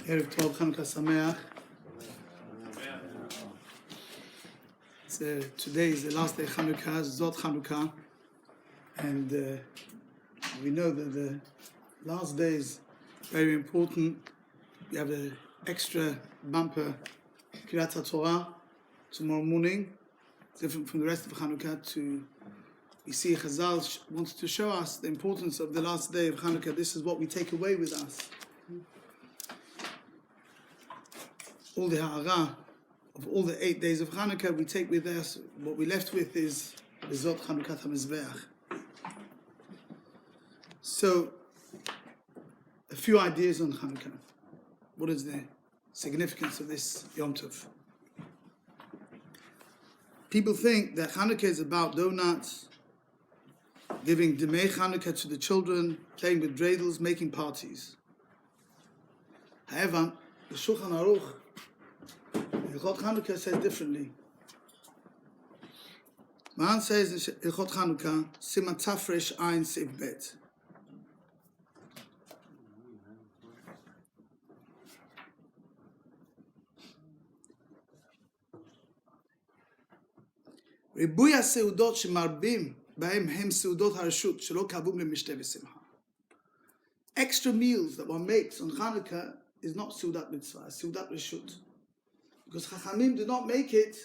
Erev Tov, Hanukkah Sameach. Today is the last day of Hanukkah, Zot Hanukkah, and we know that the last day is very important. We have an extra bumper Kriyat Torah tomorrow morning, different from the rest of Hanukkah. We see Chazal wants to show us the importance of the last day of Hanukkah. This is what we take away with us. All the ha'ara of all the 8 days of Hanukkah we take with us. What we're left with is Zot Hanukkah HaMizbeach. So, a few ideas on Hanukkah. What is the significance of this Yom Tov? People think that Hanukkah is about donuts, giving Demei Hanukkah to the children, playing with dreidels, making parties. However, the Shulchan Aruch, Ilchot Hanukkah says differently. Man says in Ilchot Hanukkah, Siman Tafresh Ein Seif Bet. ריבוי הסעודות שמרבים בהם הם סעודות הרשות שלא קבעו למשתה ושמחה. Extra meals that one makes on Hanukkah is not Seudat Mitzvah, it's Seudat Reshut. Because Chachamim do not make it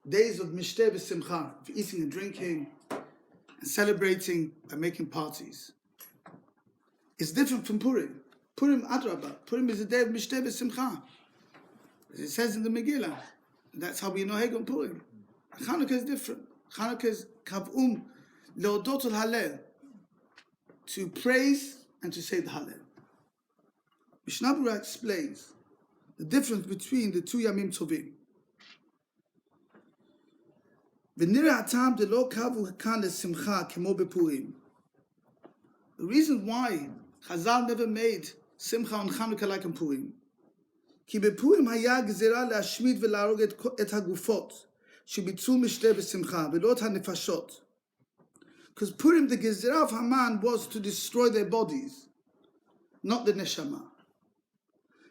days of Mishteh v'Simcha, of eating and drinking and celebrating and making parties. It's different from Purim. Purim Adrabah. Purim is a day of Mishteh v'Simcha. As it says in the Megillah. That's how we know Hegel Purim. Hanukkah is different. Hanukkah is Kav'um Leodot al-Halel, to praise and to say the Halel. Mishnah Berurah explains the difference between the two Yamim Tovim. The reason why Chazal never made Simcha on Hanukkah like in Purim, כי בפורים היה גזירה להשמיד ולהרוג את הגופות שביצעו משתה בשמחה ולא את הנפשות. Because Purim, the Gezera of Haman was to destroy their bodies, not the neshama.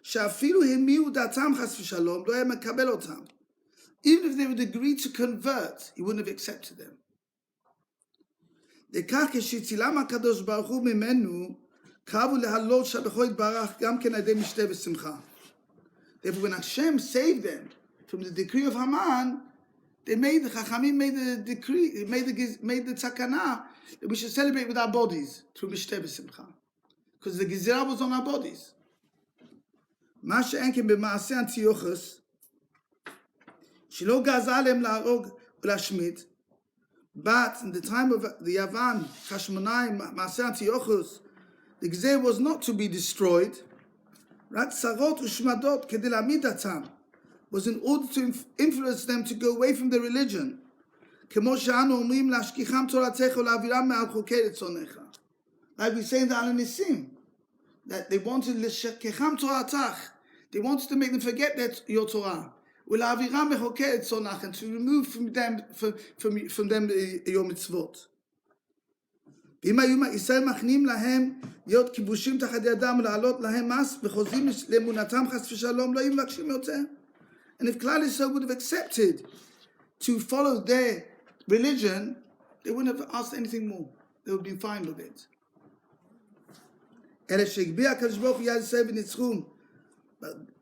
שאפילו המיעו דעתם חס ושלום, לא היה מקבל אותם. Even if they would agree to convert, he wouldn't have accepted them. לכך כשצילם הקדוש ברוך הוא ממנו, קרבו להעלות שבחו יתברך גם כן על ידי משתה ושמחה. Therefore, when Hashem saved them from the decree of Haman, the Chachamim made the decree, made the tzakana that we should celebrate with our bodies through mishteh v'simcha, because the Gezera was on our bodies. מה שאין כן במעשה Antiochus, שלא גזר עליהם להרוג ולהשמיד, but in the time of the Yavan, Hashmonai, מעשה Antiochus, the Gezera was not to be destroyed, רק צרות ושמדות כדי להעמיד עצם, was in order to influence them to go away from their religion. כמו שאנו אומרים להשכיחם תורתך ולהעבירם מעל חוקי רצונך. Like we say in the Hellenists, that they wanted לשכחם תורתך. They wanted to make them forget your Torah. ולהעבירם מחוקי רצונך, and to remove from them your mitzvot. ואם היו ישראל מכנים להם להיות כיבושים תחת ידם ולהעלות להם מס וחוזרים לאמונתם חס ושלום, לא היו מבקשים יותר. And if Klal Yisrael would have accepted to follow their religion, they wouldn't have asked anything more. They would have been fine with it. But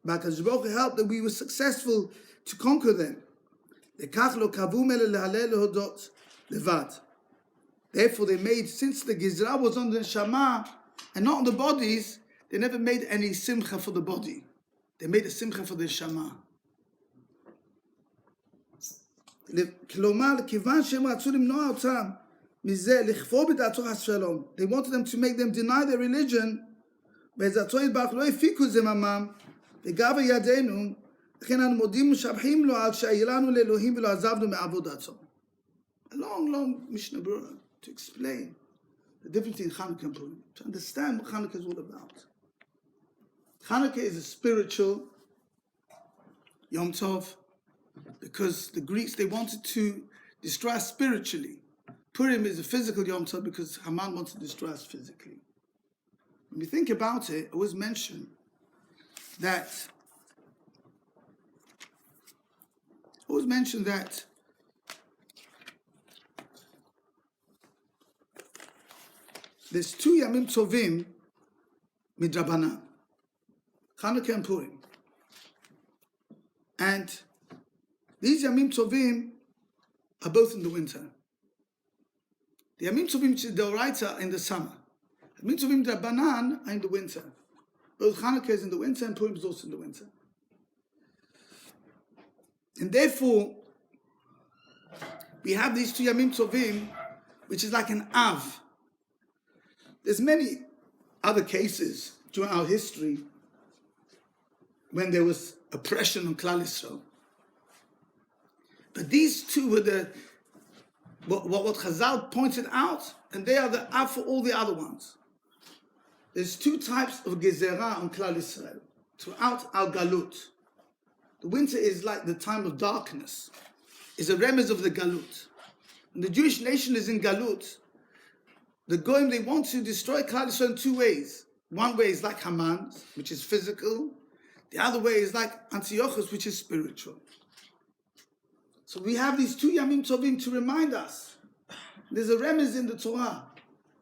HaKadosh Baruch Hu helped that we were successful to conquer them. Therefore they made, since the Gezerah was on the neshama and not on the bodies, they never made any simcha for the body. They made a simcha for the neshama. כלומר, כיוון שהם רצו למנוע אותם מזה, לכפור בדעתו חס ושלום. They wanted them to make them deny their religion, בעזרתו יתברך לא הפיקו את זממם, וגבה ידינו, לכן אנו מודים ומשבחים לו על שהיה לנו לאלוהים ולא עזבנו מעבודתו. A long Mishnah Berurah to explain the difference between Hanukkah and Purim, to understand what Hanukkah is all about. Hanukkah is a spiritual Yom Tov, because the Greeks, they wanted to destroy us spiritually. Purim is a physical Yom Tov because Haman wanted to destroy us physically. When we think about it, I always mention that always mention that there's two Yamim Tovim midrabanan, Hanukkah and Purim. And these Yamim Tovim are both in the winter. The Yamim Tovim which is the Oraita are in the summer. Yamim Tovim Drabanan are in the winter. Both Hanukkah is in the winter and Purim is also in the winter. And therefore, we have these two Yamim Tovim, which is like an Av. There's many other cases during our history when there was oppression on Klal Yisrael. But these two were what Chazal pointed out, and they are the Av for all the other ones. There's two types of Gezera on Klal Yisrael throughout our Galut. The winter is like the time of darkness. It's a remez of the Galut. When the Jewish nation is in Galut, the Goyim, they want to destroy Klal Yisrael in two ways. One way is like Haman, which is physical. The other way is like Antiochus, which is spiritual. So we have these two Yamim Tovim to remind us. There's a remez in the Torah.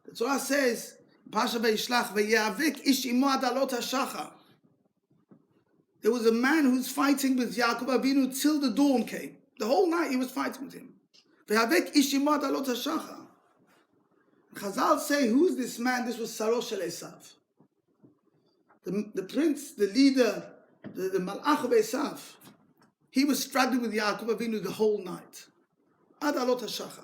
The Torah says, Pasha Vayishlach v'yavik ish imo ad alot hashachar. There was a man who was fighting with Yaakov Avinu till the dawn came. The whole night he was fighting with him. V'yavik ish imo ad alot hashachar. Chazal say, who is this man? This was Saro Shel Esav. The prince, the leader, the Malach of Esav. He was struggling with Yaakov Avinu the whole night. Ad alot hashachar.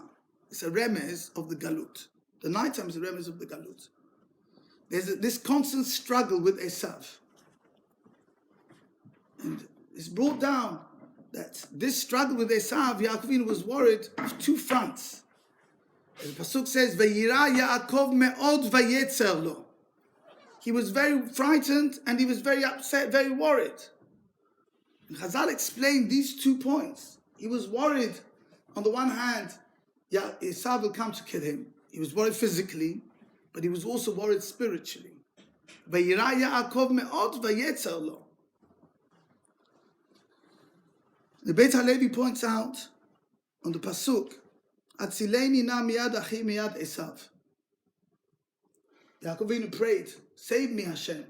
It's a remez of the Galut. The nighttime is a remez of the Galut. There's this constant struggle with Esav. And it's brought down that this struggle with Esav, Yaakov Avinu was worried of two fronts. As the Forsook says, Vayira Yaakov me'od vayetzer lo. He was very frightened and he was very upset, very worried. And Chazal explained these 2 points. He was worried, on the one hand, Esav will come to kill him. He was worried physically, but he was also worried spiritually. Vayira Yaakov me'od vayetzer lo. The Beit HaLevi points out on the Pasuk, Atzileni na miyad achi miyad Esav. Yaakov Avinu prayed, save me Hashem.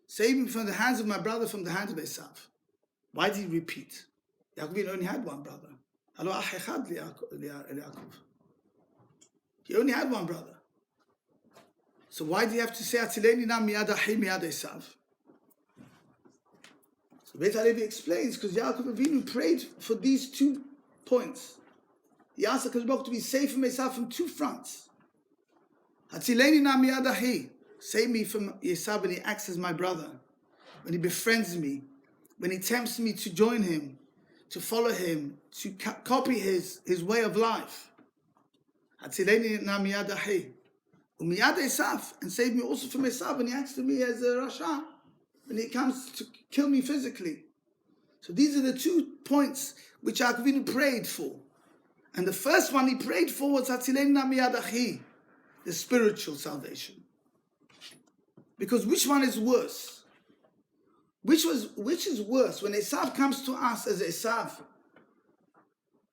Save me from the hands of my brother, from the hands of Esav. Why did he repeat? Yaakov Avinu only had one brother. Halo ach echad liYaakov. He only had one brother. So why do you have to say Atzileni na miyad achi miyad Esav? So Beit HaLevi explains, because Yaakov Avinu prayed for these 2 points. He asked HaKadosh Baruch Hu to be safe from Esav from 2 fronts. Hatzileni na miyad achi. Save me from Esav when he acts as my brother, when he befriends me, when he tempts me to join him, to follow him, to copy his way of life. Hatzileni na miyad achi. Umiyad Esav, and save me also from Esav when he acts to me as a Rasha, when he comes to kill me physically. So these are the 2 points which Yaakov Avinu prayed for. And the first one he prayed for was Hatzileni na miyad achi, the spiritual salvation. Because which one is worse? Which is worse? When Esav comes to us as Esav,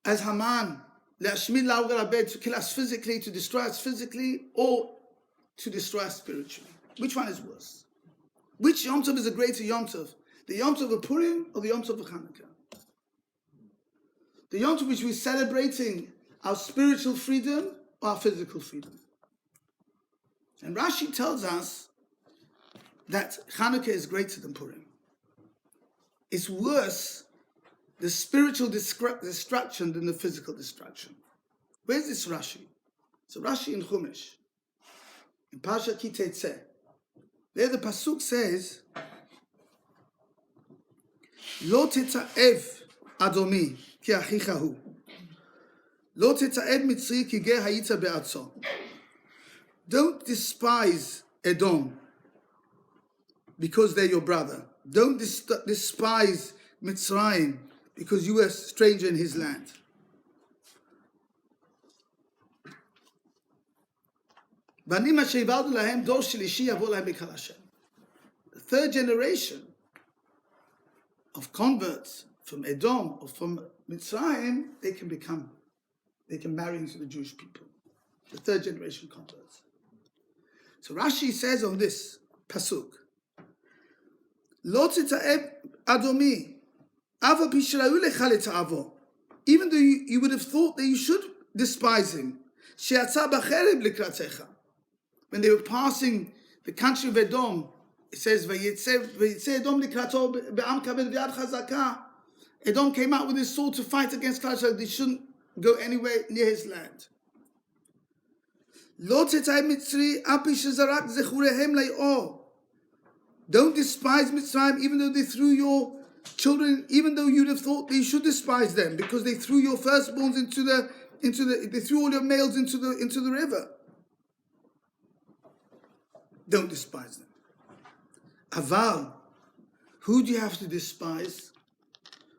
as Haman, to kill us physically, to destroy us physically, or to destroy us spiritually? Which one is worse? Which Yom Tov is a greater Yom Tov? The Yom Tov of Purim or the Yom Tov of Hanukkah? The Yom Tov which we're celebrating our spiritual freedom or our physical freedom? And Rashi tells us that Hanukkah is greater than Purim. It's worse, the spiritual destruction, than the physical destruction. Where's this Rashi? It's a Rashi in Chumash, in Parsha Ki Tetzeh. There the Pasuk says, Lo teta'ev adomi ki achicha hu. Lo teta'ev mitzri ki ger hayita be'atzo. Don't despise Edom because they're your brother. Don't despise Mitzrayim because you were a stranger in his land. The 3rd generation of converts from Edom or from Mitzrayim, they can marry into the Jewish people, the third generation converts. So Rashi says on this pasuk, Lo tita'eb adomi, ava b'shira'u lecha leta'avo. Even though you would have thought that you should despise him, she'atza b'chereb likratecha. When they were passing the country of Edom, it says, Vayitze Edom likrato be'am kabed v'yad chazaka. Edom came out with his sword to fight against Klal Yisrael. They shouldn't go anywhere near his land. Lo tetay Mitzri api shezarak zechurehem le'or. Don't despise Mitzrayim, even though they threw your children, even though you'd have thought they should despise them, because they threw your firstborns they threw all your males into the river. Don't despise them. Aval, who do you have to despise?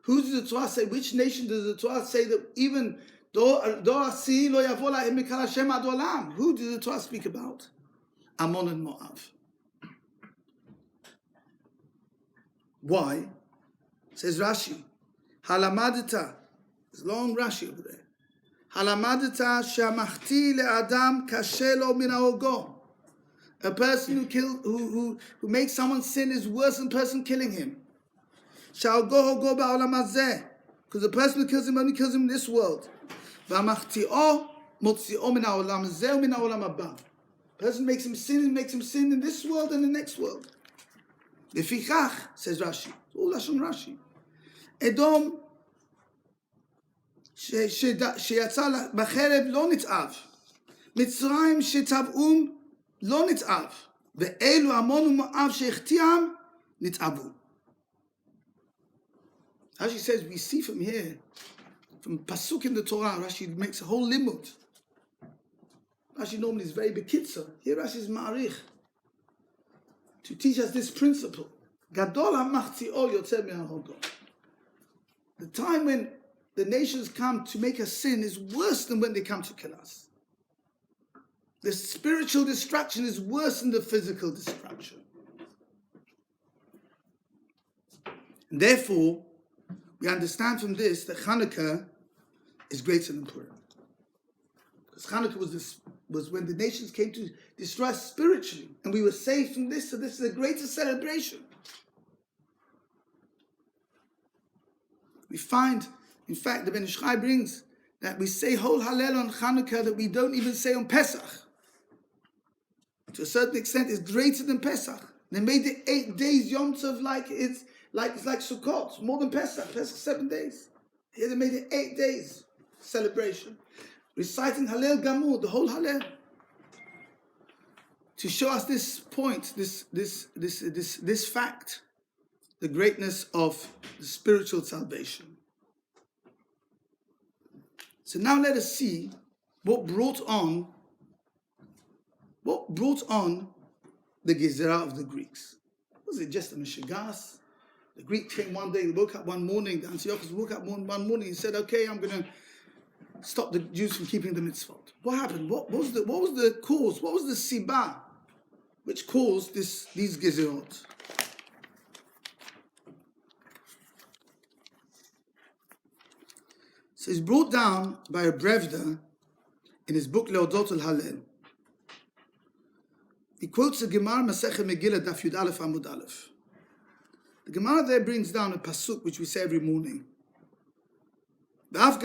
Who does the Torah say? Which nation does the Torah say that even who does the Torah speak about? Ammon and Moab. Why? Says Rashi, Halamadita, it's long Rashi over there. Halamadita shamachti le'adam kashelo min ha'ogo. A person who makes someone sin is worse than the person killing him. Because the person who kills him only kills him in this world. The person makes him sin in this world and the next world. Lefichach, says Rashi, all Lashon Rashi. Edom שיצא בחרב לא נתעב. מצרים שטבעום לא נתעב. ואלו עמון ומואב שהחטיאם נתעבו. Rashi says, we see from here, from Pasuk in the Torah, Rashi makes a whole limud. Rashi normally is very bekitzer. Here Rashi is ma'arich, to teach us this principle. Gadol ha'machzi'o yotzer me'ahogo. The time when the nations come to make us sin is worse than when they come to kill us. The spiritual destruction is worse than the physical destruction. And therefore, we understand from this that Hanukkah is greater than Purim. Because Hanukkah was when the nations came to destroy us spiritually, and we were saved from this, so this is a greater celebration. We find, in fact, the Ben Ish Chai brings that we say whole Hallel on Hanukkah that we don't even say on Pesach. To a certain extent, it's greater than Pesach. They made the 8 days Yom Tov like it's like Sukkot, more than Pesach. Pesach 7 days. Here they made it 8 days celebration, reciting Hallel Gamur, the whole Hallel, to show us this point, this fact, the greatness of the spiritual salvation. So now let us see what brought on the Gezera of the Greeks. Was it just a Meshigas? The Greek came one day, woke up one morning, the Antiochus woke up one morning and said, okay, I'm going to stop the Jews from keeping the mitzvot. What happened? What was the cause? What was the Siba which caused these Gezerot? So it's brought down by a Brevda in his book Leodot al-Hallel. He quotes the Gemara Masechet Megillah Daf Yud Aleph Amud Aleph. The Gemara there brings down a pasuk which we say every morning. Pasuk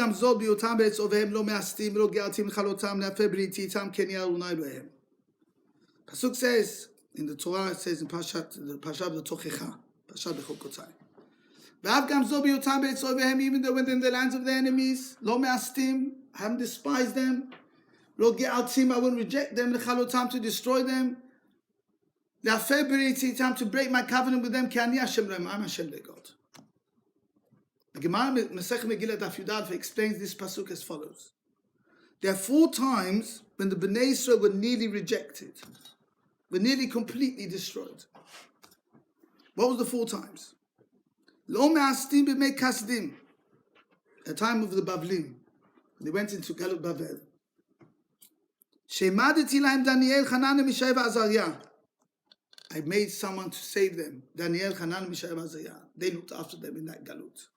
says in the Torah, it says in Pashat the Tochecha, Pashat Bechokotai. Even though when they're in the lands of their enemies, lo me'astim, I haven't despised them. Lo ge'altim, I won't reject them. Lechalotam, to destroy them. Le'afer b'ri'titam, to break my covenant with them. Ki ani Hashem Elohim, I'm Hashem their God. The Gemara Masechet Megillah Daf Yud Aleph explains this pasuk as follows. There are 4 times when the Bnei Yisrael were nearly rejected, were nearly completely destroyed. What was the 4 times? Lo me'astim b'mei kasdim, the time of the Bavlim, they went into Galut Bavel. Shemadeti lahem Daniel, Hanan, Mishael, Azariah. I made someone to save them. Daniel, Hanan, Mishael, Azariah. They looked after them in that galut.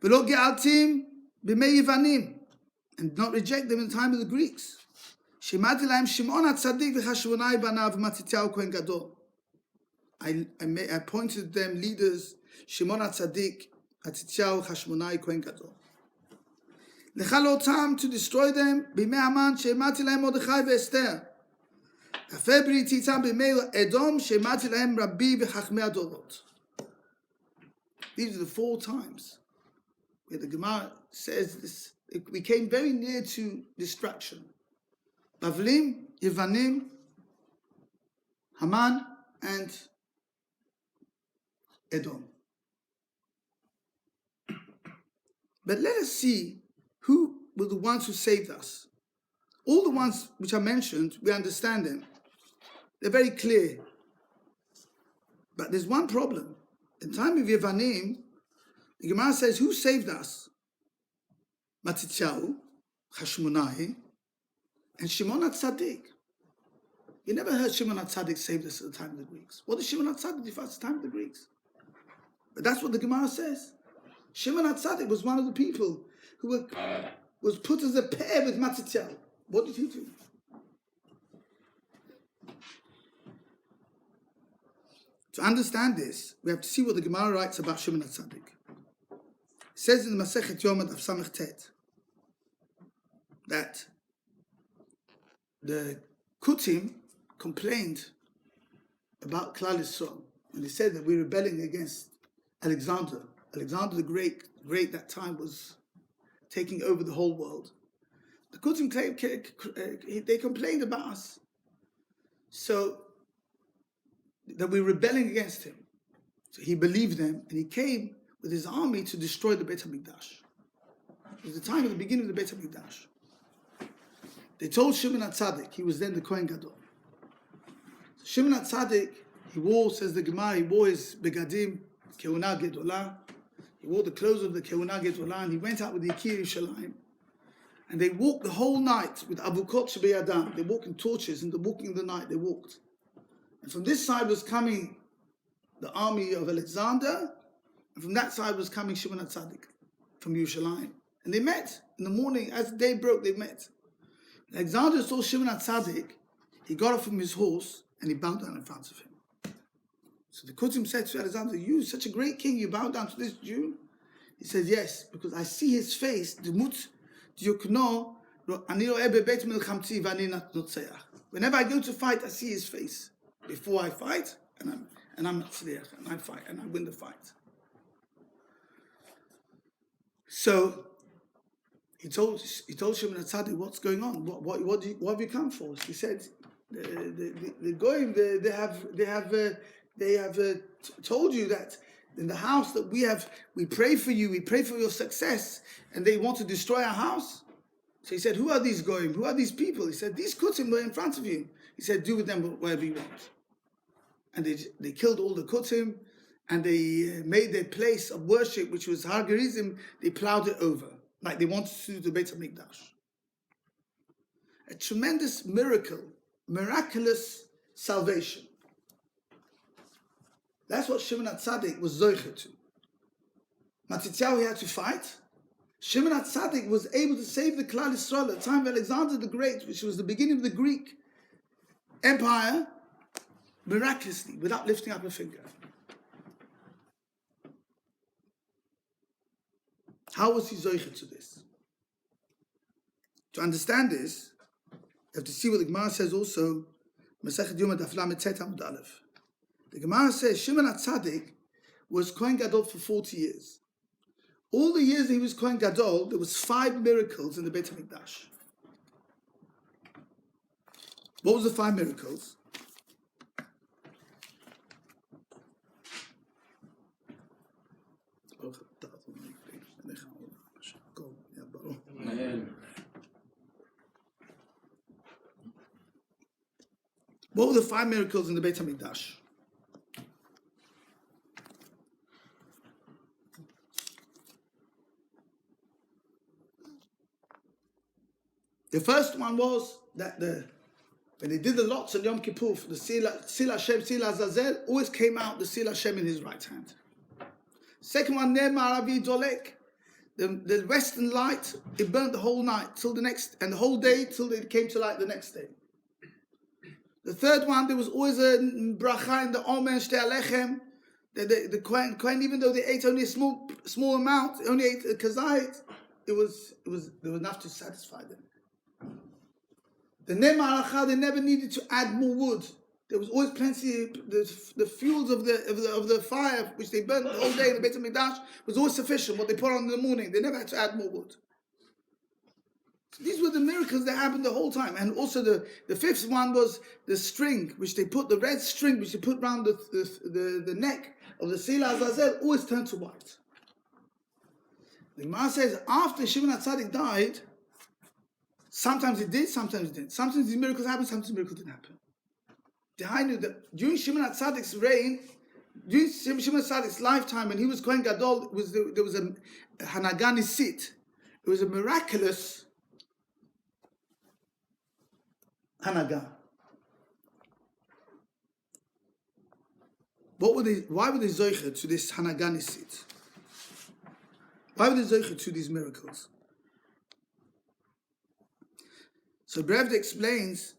ולא גאלתים בימי יוונים, and not reject them in the time of the Greeks. שהעמדתי להם שמעון הצדיק וחשמונאי בניו ומתתיהו כהן גדול. I appointed them leaders, Shimon HaTzadik, Matityahu, Hashmonai, Kohen Gadol. Lechalotam, to destroy them, בימי המן, שהעמדתי להם מרדכי ואסתר. הפר בריתי איתם בימי אדום, שהעמדתי להם רבי וחכמי הדורות. These are the 4 times where the Gemara says this. We came very near to destruction. Bavlim, Yevanim, Haman, and Edom. But let us see who were the ones who saved us. All the ones which I mentioned, we understand them. They're very clear. But there's one problem. In the time of Yevanim, the Gemara says, who saved us? Matityahu, Hashmonai, and Shimon HaTzadik. You never heard Shimon HaTzadik saved us at the time of the Greeks. What did Shimon HaTzadik do for us at the time of the Greeks? But that's what the Gemara says. Shimon HaTzadik was one of the people who was put as a pair with Matityahu. What did he do? To understand this, we have to see what the Gemara writes about Shimon HaTzadik. It says in the Masechet Yoma Daf Samech Tet that the Kutim complained about Klal Yisrael, and they said that we're rebelling against Alexander. Alexander the Great that time was taking over the whole world. The Kutim they complained about us, so that we're rebelling against him. So he believed them, and he came with his army to destroy the Beit HaMikdash. It was the time of the beginning of the Beit HaMikdash. They told Shimon HaTzadik, he was then the Kohen Gadol. So Shimon HaTzadik, he wore, says the Gemara, he wore his begadim, Kehuna Gedolah. He wore the clothes of the Kehuna Gedolah, and he went out with the Yakir Yerushalayim. And they walked the whole night with Avukot Shebeyadam. They walked in torches, and the walking in the night, they walked. And from this side was coming the army of Alexander, and from that side was coming Shimon HaTzadik from Yerushalayim. And they met in the morning, as the day broke, they met. Alexander saw Shimon HaTzadik, he got off from his horse, and he bowed down in front of him. So the Kutim said to Alexander, you, such a great king, you bow down to this Jew? He said, yes, because I see his face, whenever I go to fight, I see his face. Before I fight, and I'm tzliach, and I fight, and I win the fight. So he told Shimon HaTzadik, what's going on? What have you come for? He said, the goyim, they have told you that in the house that we pray for you, we pray for your success, and they want to destroy our house. So he said, who are these goyim? Who are these people? He said, these kutim were in front of you. He said, do with them whatever you want. And they killed all the kutim, and they made their place of worship, which was Har Gerizim, they plowed it over, like they wanted to do the Beit HaMikdash. A tremendous miracle, miraculous salvation. That's what Shimon HaTzadik was zoicher to. Matityahu had to fight. Shimon HaTzadik was able to save the Klal Yisrael at the time of Alexander the Great, which was the beginning of the Greek Empire, miraculously, without lifting up a finger. How was he zoicher to this? To understand this, you have to see what the Gemara says also, Masechet Yoma Daf Lamed Tet Amud Aleph. The Gemara says Shimon HaTzadik was Kohen Gadol for 40 years. All the years that he was Kohen Gadol, there was 5 miracles in the Beit HaMikdash. What was the 5 miracles? What were the 5 miracles in the Beit HaMikdash? The first one was that the when they did the lots on Yom Kippur, the Sil Hashem, Sil Azazel, always came out the Sil Hashem in his right hand. Second one, Ner Ma'aravi Dolek, the western light, it burnt the whole night till the next, and the whole day till it came to light the next day. The third one, there was always a bracha in the Omer, Shtei Alechem. The Kohen, even though they ate only a small amount, only ate a kazait, there was enough to satisfy them. The Ner Ma'aracha, they never needed to add more wood. There was always plenty. The fuels of the fire which they burnt the whole day in the Beit HaMikdash was always sufficient. What they put on in the morning, they never had to add more wood. So these were the miracles that happened the whole time. And also the fifth one was the string which they put, the red string which they put around the neck of the Sila Azazel always turned to white. The Gemara says after Shimon HaTzadik died, sometimes it did, sometimes it didn't. Sometimes these miracles happened, sometimes the miracle didn't happen. I knew that during Shimon HaTzadik's reign, during Shimon HaTzadik's lifetime, when he was Kohen Gadol, there was a Hanukkah Nisit. It was a miraculous Hanukkah. Why were they zoicher to this Hanukkah Nisit? Why were they zoicher to these miracles? So Brevda explains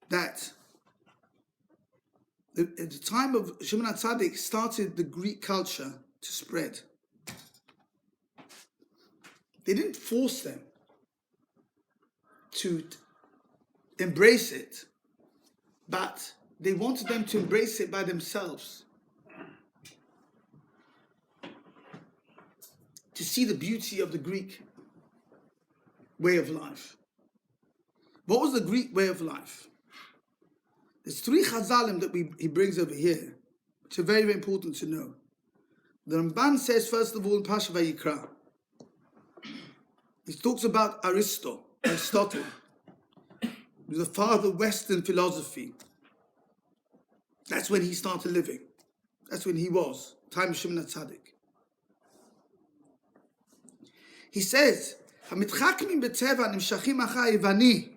that at the time of Shimon HaTzadik started the Greek culture to spread. They didn't force them to embrace it, but they wanted them to embrace it by themselves, to see the beauty of the Greek way of life. What was the Greek way of life? There's three chazalim that he brings over here, which are very, very important to know. The Ramban says, first of all, in Pasha Vayikra, he talks about Aristotle, who was the father of Western philosophy. That's when he started living. That's when he was, time of Shimon HaTzadik. He says, "Hamitchakmin b'teva nimshachim acha Yevani,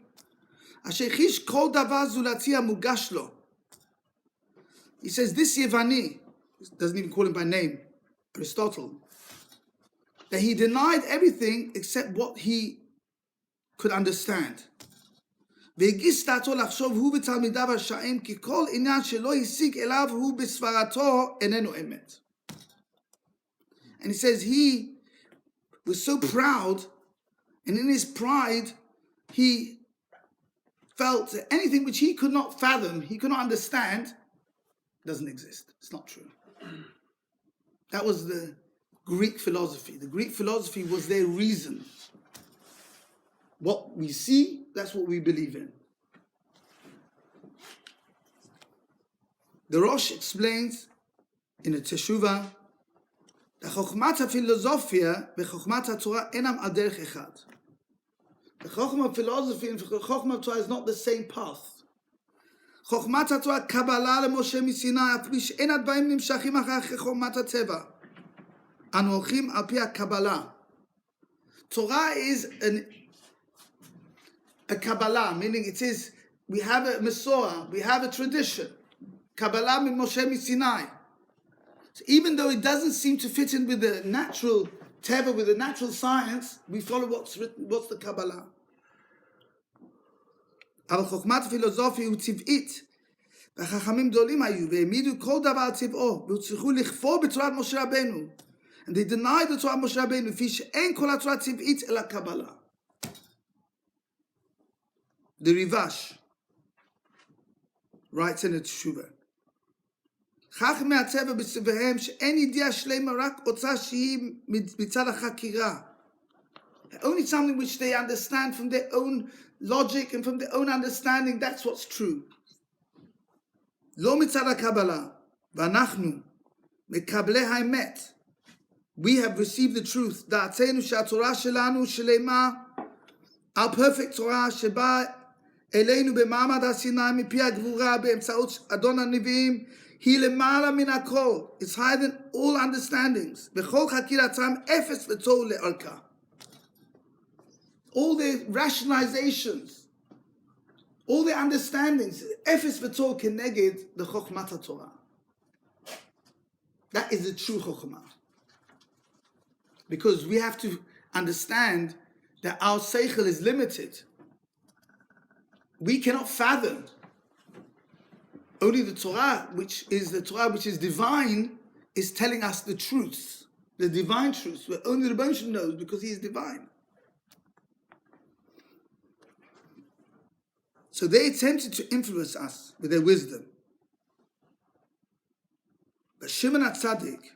asher chish kol davar zulati hamugash lo." He says, this Yevani, doesn't even call him by name, Aristotle, that he denied everything except what he could understand. והגיש דעתו לחשוב הוא ותלמידיו הרשעים כי כל עניין שלא השיג אליו הוא בסברתו איננו אמת. And he says he was so proud, and in his pride he felt that anything which he could not fathom, he could not understand, doesn't exist. It's not true. That was the Greek philosophy. The Greek philosophy was their reason. What we see, that's what we believe in. The Rosh explains in the Teshuvah that Chokhmat HaPhilosophia v'Chokhmat HaTorah enam al derech echad. The Chokhmah of philosophy and Chokhmah of Torah is not the same path. Chokhmat HaTorah Kabbalah leMoshe miSinai afilu she'en advarim nimshachim achar Chokhmat HaTeva. Anu holchim al pi HaKabbalah. Torah is a Kabbalah, meaning it is, we have a Masorah, we have a tradition. Kabbalah min Moshe miSinai. So even though it doesn't seem to fit in with the natural Teva, with the natural science, we follow what's written, what's the Kabbalah. אבל חוכמת הפילוסופיה הוא טבעית, והחכמים גדולים היו, והעמידו כל דבר על טבעו, והצליחו לכפור בתורת משה רבנו. And they denied the Torah of Moshe Rabbeinu, לפי שאין כל התורה טבעית אלא קבלה. The Rivash writes in the Teshuvah, חכמי הטבע בסביהם שאין ידיעה שלמה רק עוצה שהיא מצד החקירה. Only something which they understand from their own logic and from their own understanding, that's what's true. לא מצד הקבלה, ואנחנו מקבלי האמת. We have received the truth. דעתנו שהתורה שלנו שלמה, our perfect Torah שבאה אלינו במעמד הסיני מפי הגבורה באמצעות אדון הנביאים, היא למעלה מן הכל. It's higher than all understandings. וכל חקירתם אפס ותוהו לארכה. All the rationalizations all their understandings, Efes v'tor keneged the Chokhmat Torah. That is the true Chokhmah. Because we have to understand that our seichel is limited. We cannot fathom. Only the Torah, which is divine, is telling us the truths, the divine truths, where only the Rebbeinu knows because he is divine. So they attempted to influence us with their wisdom. But Shimon HaTzadik,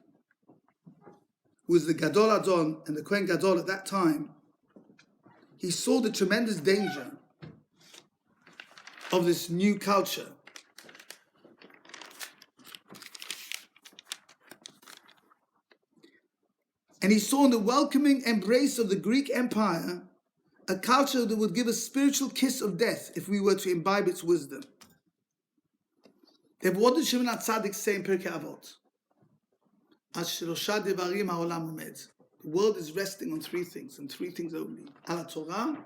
who was the Gadol Adon and the Kohen Gadol at that time, he saw the tremendous danger of this new culture. And he saw in the welcoming embrace of the Greek Empire a culture that would give a spiritual kiss of death if we were to imbibe its wisdom. Then what did Shimon HaTzadik say in Pirkei Avot? The world is resting on three things, and three things only. Al Torah,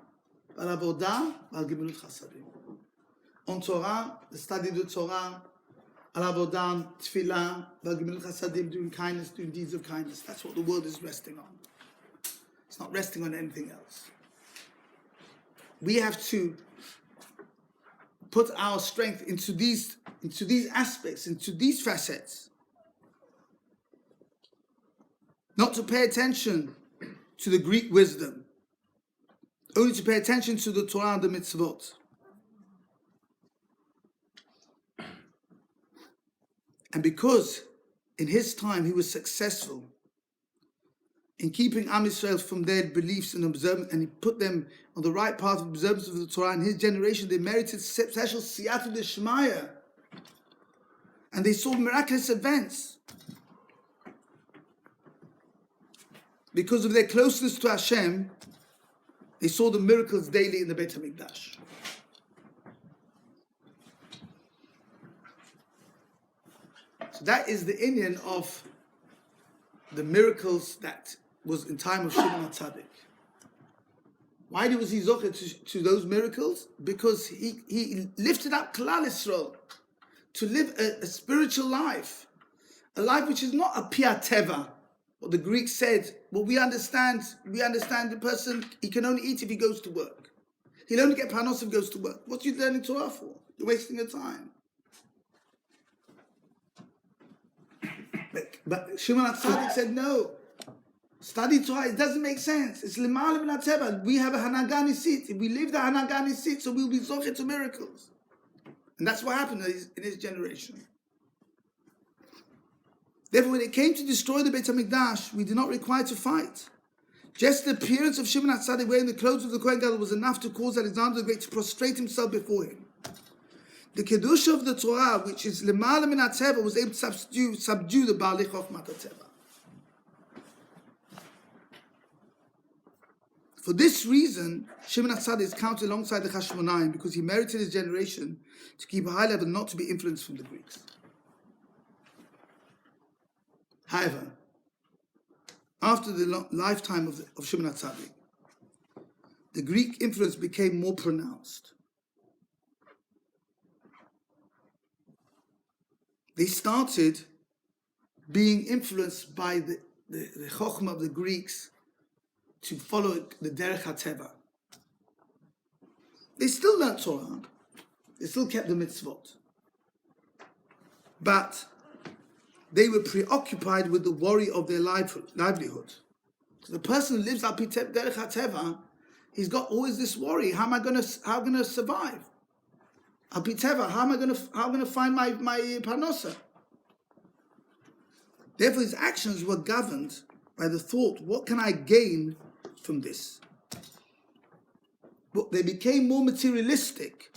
Al Avodah, Al Gemilut Chasadim. On Torah, the study of the Torah, Al Avodah, Tefillah, Al Gemilut Chasadim, doing kindness, doing deeds of kindness. That's what the world is resting on. It's not resting on anything else. We have to put our strength into these aspects, into these facets. Not to pay attention to the Greek wisdom, only to pay attention to the Torah and the mitzvot. And because in his time he was successful in keeping Am Yisrael from their beliefs and observance, and he put them on the right path of observance of the Torah, in his generation they merited special siyata d'shmaya, and they saw miraculous events because of their closeness to Hashem. They saw the miracles daily in the Beit HaMikdash. So that is the Indian of the miracles that was in time of Shimon HaTzadik. Why was he zocher to those miracles? Because he lifted up Klal Yisrael to live a spiritual life, a life which is not a pia teva. What the Greeks said, what we understand the person, he can only eat if he goes to work. He'll only get panos if he goes to work. What are you learning Torah for? You're wasting your time. But Shimon HaTzadik said, no. Study Torah, it doesn't make sense. It's Limal Ibn HaTeva. We have a Hanukkah Nisit. If we live the Hanukkah Nisit, so we'll be zocher to miracles. And that's what happened in his generation. Therefore, when it came to destroy the Beit HaMikdash, we did not require to fight. Just the appearance of Shimon HaTzadik wearing the clothes of the Kohen Gadol was enough to cause Alexander the Great to prostrate himself before him. The Kedusha of the Torah, which is Lemala Min HaTeva, was able to subdue the Baalei Chokhmat HaTeva. For this reason, Shimon HaTzadik is counted alongside the Hashmonaim because he merited his generation to keep a high level, not to be influenced from the Greeks. However, after the lifetime of Shimon HaTzadik, the Greek influence became more pronounced. They started being influenced by the chokhmah of the Greeks to follow the derech hateva. They still learned Torah, they still kept the mitzvot, but they were preoccupied with the worry of their livelihood. So the person who lives al pi derech hateva, he's got always this worry: how am I going to survive? Al pi teva, how am I going to find my parnosa? Therefore, his actions were governed by the thought: what can I gain from this? But they became more materialistic.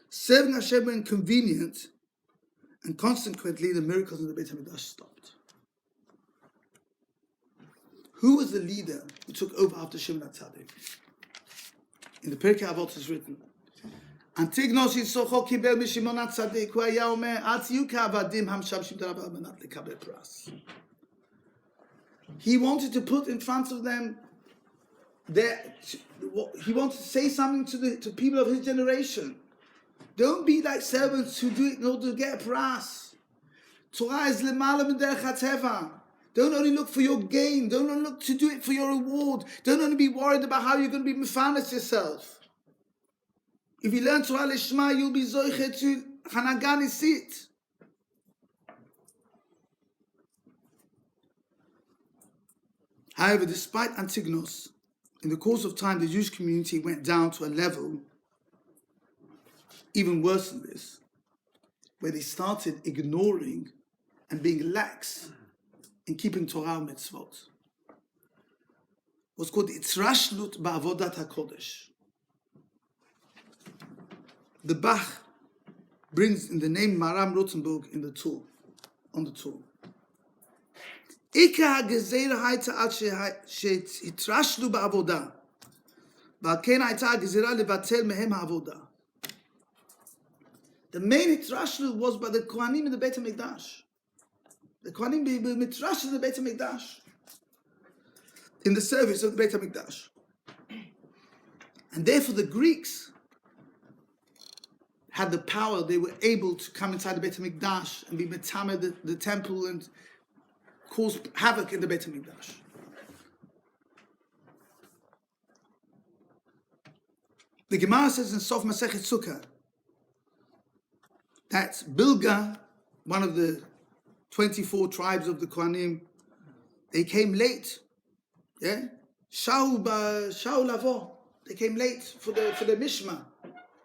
Serving Hashem were inconvenient, and consequently, the miracles in the Beit HaMikdash stopped. Who was the leader who took over after Shimon HaTzadik? In the Pirkei Avot is written, Antignos Yisocho kibel mishimon HaTzadik, hu haya omer, Al tiyu ka'avadim hamshamshim darav al manat lekabel pras. He wanted to put in front of them he wants to say something to people of his generation. Don't be like servants who do it in order to get a pras. Torah is lemala min derech hateva. Don't only look for your gain. Don't only look to do it for your reward. Don't only be worried about how you're going to be mefanes yourself. If you learn Torah Lishma, you'll be zoiche to Hanukkah nisit. However, despite Antiochus, in the course of time, the Jewish community went down to a level even worse than this, where they started ignoring and being lax in keeping Torah mitzvot. What's called Itzrashlut ba'avodat HaKodesh. The Bach brings in the name Maram Rothenburg in the tool, on the tool. Ika Gezera hayta al shehitrashlu ba'avodah. V'alken hayta Gezera levatel mehem ha'avodah. The main hitrashlu was by the Kohanim in the Beit HaMikdash. The Kohanim were mitrash in the Beit HaMikdash, in the service of the Beit HaMikdash. And therefore the Greeks had the power. They were able to come inside the Beit HaMikdash and be metamed the temple and cause havoc in the Beit HaMikdash. The Gemara says in Sof Masechet Sukkah that Bilga, one of the 24 tribes of the Kohanim, they came late. Yeah? Shaul Lavo. They came late for the Mishma.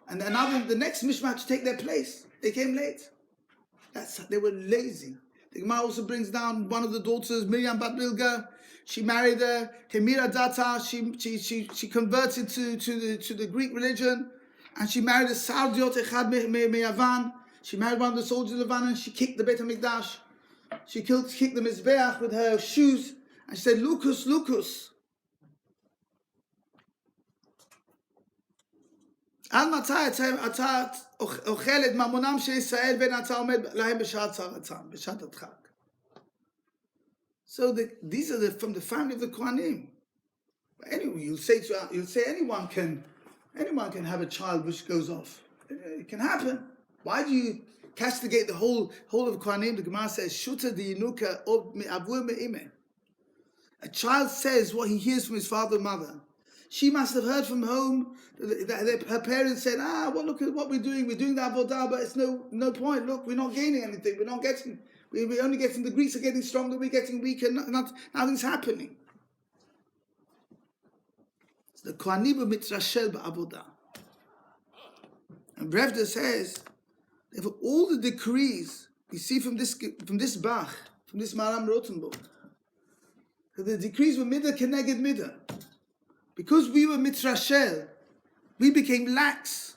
And the next Mishma had to take their place. They came late. They were lazy. The Gemara also brings down one of the daughters, Miriam Bat Bilga. She married her. Kemira Data. She converted to the Greek religion, and she married a Sardiot Echad Me'Yavan. She married one of the soldiers of Yavan, and she kicked the Beit HaMikdash. She kicked the Mizbeach with her shoes, and she said, "Lucas, Lucas." עד מתי אתה אוכל את ממונם של ישראל ואין אתה עומד להם בשעת צרתם, בשעת הדחק. So these are from the family of the Kohanim. Anyway, you'll say anyone can have a child which goes off. It can happen. Why do you castigate the whole of Kohanim? The Gemara says, "Shuta di yinuka avur me'imeh." A child says what he hears from his father and mother. She must have heard from home that her parents said, well, look at what we're doing. We're doing the avodah, but it's no point. Look, we're not gaining anything. We're only getting, the Greeks are getting stronger, we're getting weaker. Nothing's happening. So the Kohanim were mitrashel ba'avodah. And Brevda says, that for all the decrees you see from this Bach, from this Maram Rothenburg, that the decrees were midah keneged midah. Because we were mitrashel, we became lax.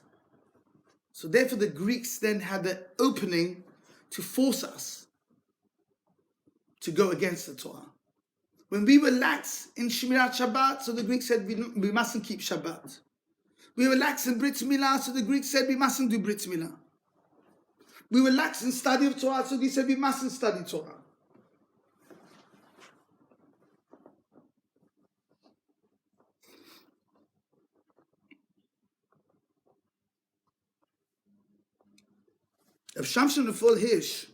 So therefore the Greeks then had the opening to force us to go against the Torah. When we were lax in Shmirat Shabbat, so the Greeks said we mustn't keep Shabbat. We were lax in Brit Milah, so the Greeks said we mustn't do Brit Milah. We were lax in study of Torah, so they said we mustn't study Torah. Rav Shamshon Rafal Hirsch,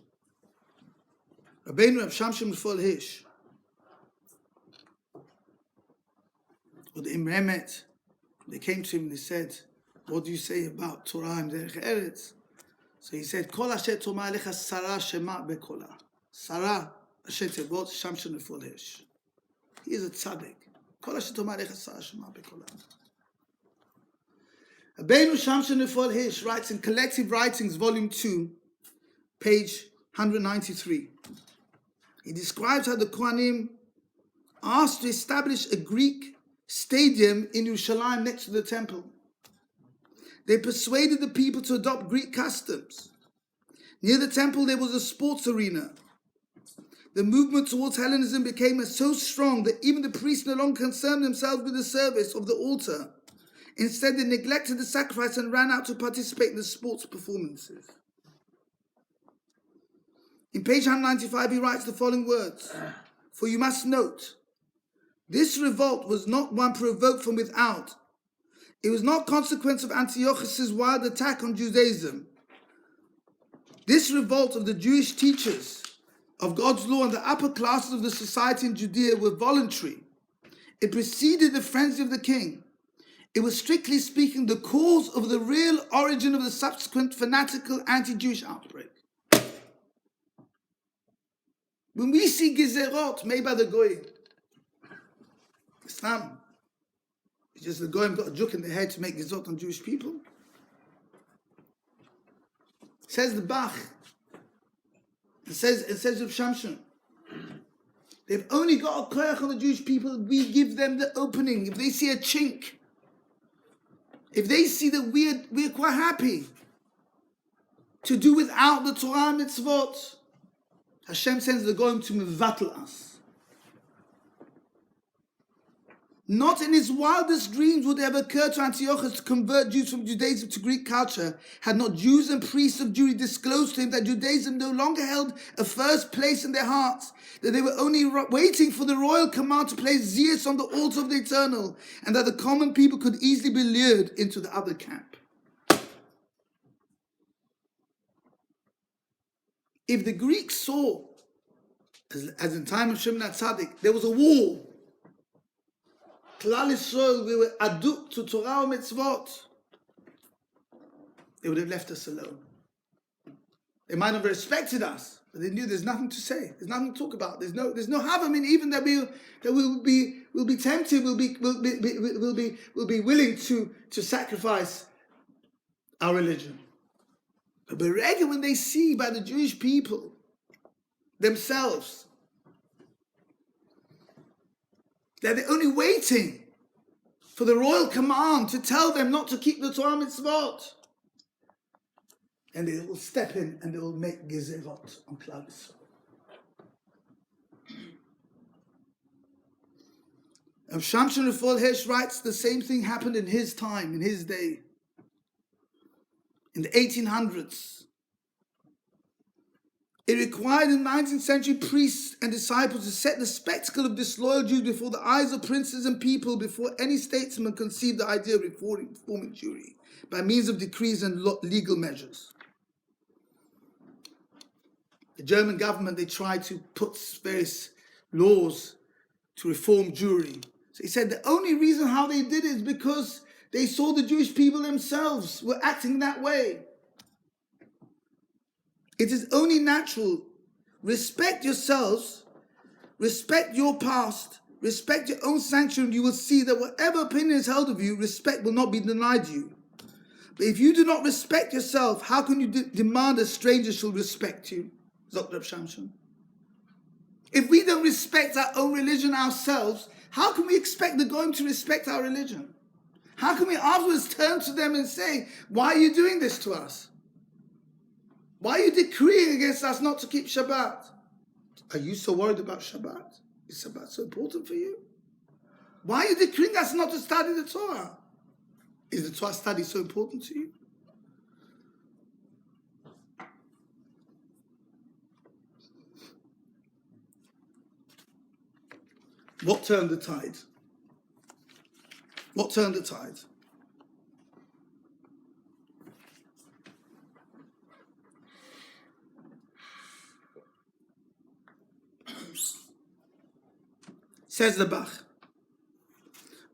Rabbeinu Rav Shamshon Rafal Hirsch, or the Imremet, they came to him and they said, "What do you say about Torah and Derech Eretz?" So he said, "Kol asher tomah alecha Sarah shema bekola." Sarah asher tevot Shamshon Rafal Hirsch. He is a tzaddik. Kol asher tomah alecha Sarah shema bekola. Rabbeinu Shamshon Rafal Hirsch writes in Collective Writings, Volume 2, page 193. He describes how the Kohanim asked to establish a Greek stadium in Yerushalayim next to the temple. They persuaded the people to adopt Greek customs. Near the temple there was a sports arena. The movement towards Hellenism became so strong that even the priests no longer concerned themselves with the service of the altar. Instead, they neglected the sacrifice and ran out to participate in the sports performances. In page 195, he writes the following words: "For you must note This revolt was not one provoked from without. It was not consequence of Antiochus' wild attack on Judaism. This revolt of the Jewish teachers of God's law and the upper classes of the society in Judea were voluntary. It preceded the frenzy of the king. It was strictly speaking the cause of the real origin of the subsequent fanatical anti-Jewish outbreak. When we see Gezerot made by the Goyim, Islam, it's just the Goyim got a juk in their head to make Gezerot on Jewish people. Says the Bach, it says of Shamshon, they've only got a koyach on the Jewish people. We give them the opening. If they see a chink, if they see that we're quite happy to do without the Torah mitzvot, Hashem sends the Goyim to mevatel us. Not in his wildest dreams would it have occurred to Antiochus to convert Jews from Judaism to Greek culture, had not Jews and priests of Jewry disclosed to him that Judaism no longer held a first place in their hearts, that they were only waiting for the royal command to place Zeus on the altar of the eternal, and that the common people could easily be lured into the other camp. If the Greeks saw, as in time of Shimon HaTzadik, there was a war, Klal Yisrael, we were aduk to Torah and mitzvot, they would have left us alone. They might have respected us, but they knew there's nothing to say, there's nothing to talk about. There's no havamin, even that we'll be tempted, we'll be willing to sacrifice our religion. But Berega, when they see by the Jewish people themselves that they're only waiting for the royal command to tell them not to keep the Torah mitzvot, and they will step in and they will make gezerot on Klal Yisrael. And Shamshon Raphael Hirsch writes the same thing happened in his time, in his day, in the 1800s. It required in the 19th century priests and disciples to set the spectacle of disloyal Jews before the eyes of princes and people before any statesman conceived the idea of reforming Jewry by means of decrees and legal measures. The German government, they tried to put various laws to reform Jewry. So he said the only reason how they did it is because they saw the Jewish people themselves were acting that way. It is only natural. Respect yourselves, respect your past, respect your own sanctuary, and you will see that whatever opinion is held of you, respect will not be denied you. But if you do not respect yourself, how can you demand a stranger shall respect you? Dr. Shamshon. If we don't respect our own religion ourselves, how can we expect the Goyim to respect our religion? How can we afterwards turn to them and say, why are you doing this to us? Why are you decreeing against us not to keep Shabbat? Are you so worried about Shabbat? Is Shabbat so important for you? Why are you decreeing us not to study the Torah? Is the Torah study so important to you? What turned the tide? What turned the tide? Says the Bach,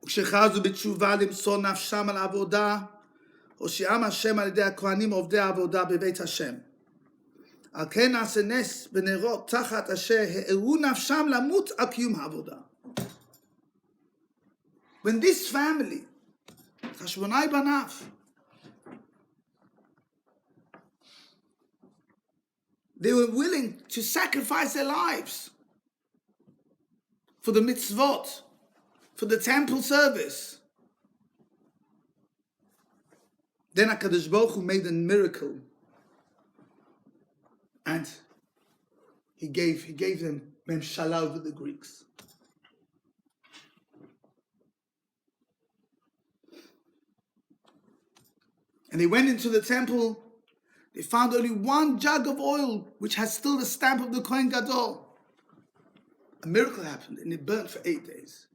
וכשחזו בתשובה למסור נפשם על עבודה, הושיעם השם על ידי הכהנים עובדי העבודה בבית השם. על כן נעשה נס בנרות תחת אשר הארו נפשם למות על קיום העבודה. When this family, חשבונאי בניו, they were willing to sacrifice their lives for the mitzvot, for the temple service. Then HaKadosh Baruch Hu made a miracle, and he gave them memshala over the Greeks. And they went into the temple. They found only one jug of oil, which has still the stamp of the Kohen Gadol. A miracle happened, and it burnt for 8 days.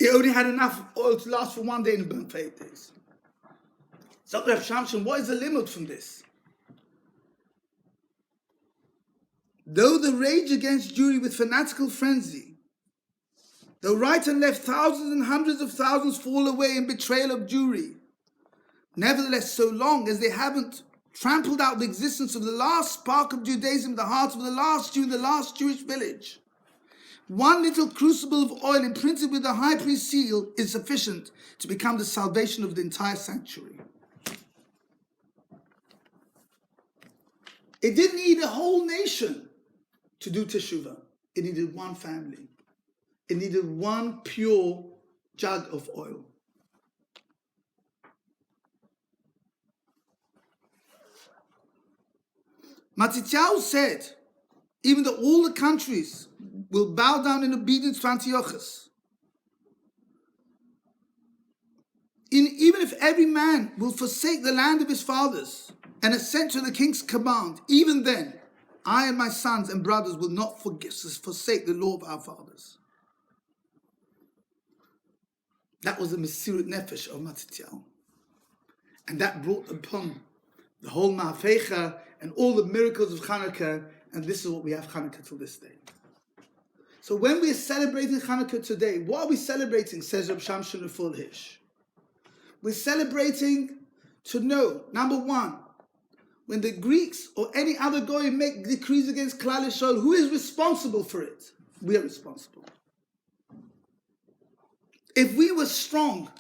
They only had enough oil to last for one day and burn for 8 days. So Rav Shamshon, what is the limit from this? Though the rage against Jewry with fanatical frenzy, though right and left thousands and hundreds of thousands fall away in betrayal of Jewry, nevertheless, so long as they haven't trampled out the existence of the last spark of Judaism in the heart of the last Jew in the last Jewish village, one little crucible of oil imprinted with the high priest's seal is sufficient to become the salvation of the entire sanctuary. It didn't need a whole nation to do teshuvah. It needed one family. It needed one pure jug of oil. Matityahu said, even though all the countries will bow down in obedience to Antiochus, even if every man will forsake the land of his fathers and assent to the king's command, even then, I and my sons and brothers will not forsake the law of our fathers. That was the Mesirut Nefesh of Matityahu. And that brought upon the whole Ma'afecha and all the miracles of Hanukkah, and this is what we have Hanukkah till this day. So when we are celebrating Hanukkah today, what are we celebrating, says Reb Shamshon Refuel Hirsch? We're celebrating to know, number one, when the Greeks or any other goy make decrees against Klal Yisrael, who is responsible for it? We are responsible. If we were strong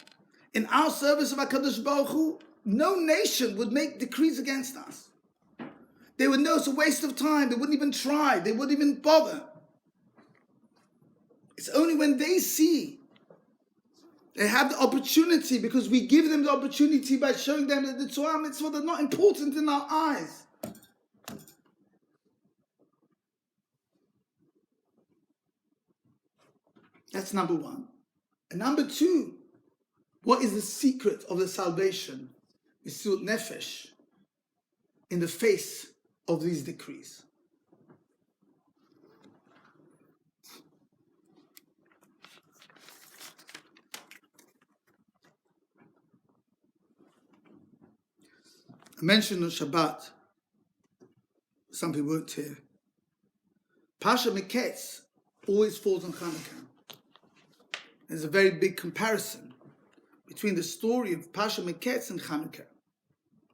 in our service of HaKadosh Baruch Hu, no nation would make decrees against us. They would know it's a waste of time. They wouldn't even try. They wouldn't even bother. It's only when they see they have the opportunity, because we give them the opportunity by showing them that the Torah mitzvot are not important in our eyes. That's number one. And number two, what is the secret of the salvation? Mesirut Nefesh in the face of these decrees. I mentioned on Shabbat, some people weren't here, Pasha Miketz always falls on Hanukkah. There's a very big comparison between the story of Pasha Miketz and Hanukkah.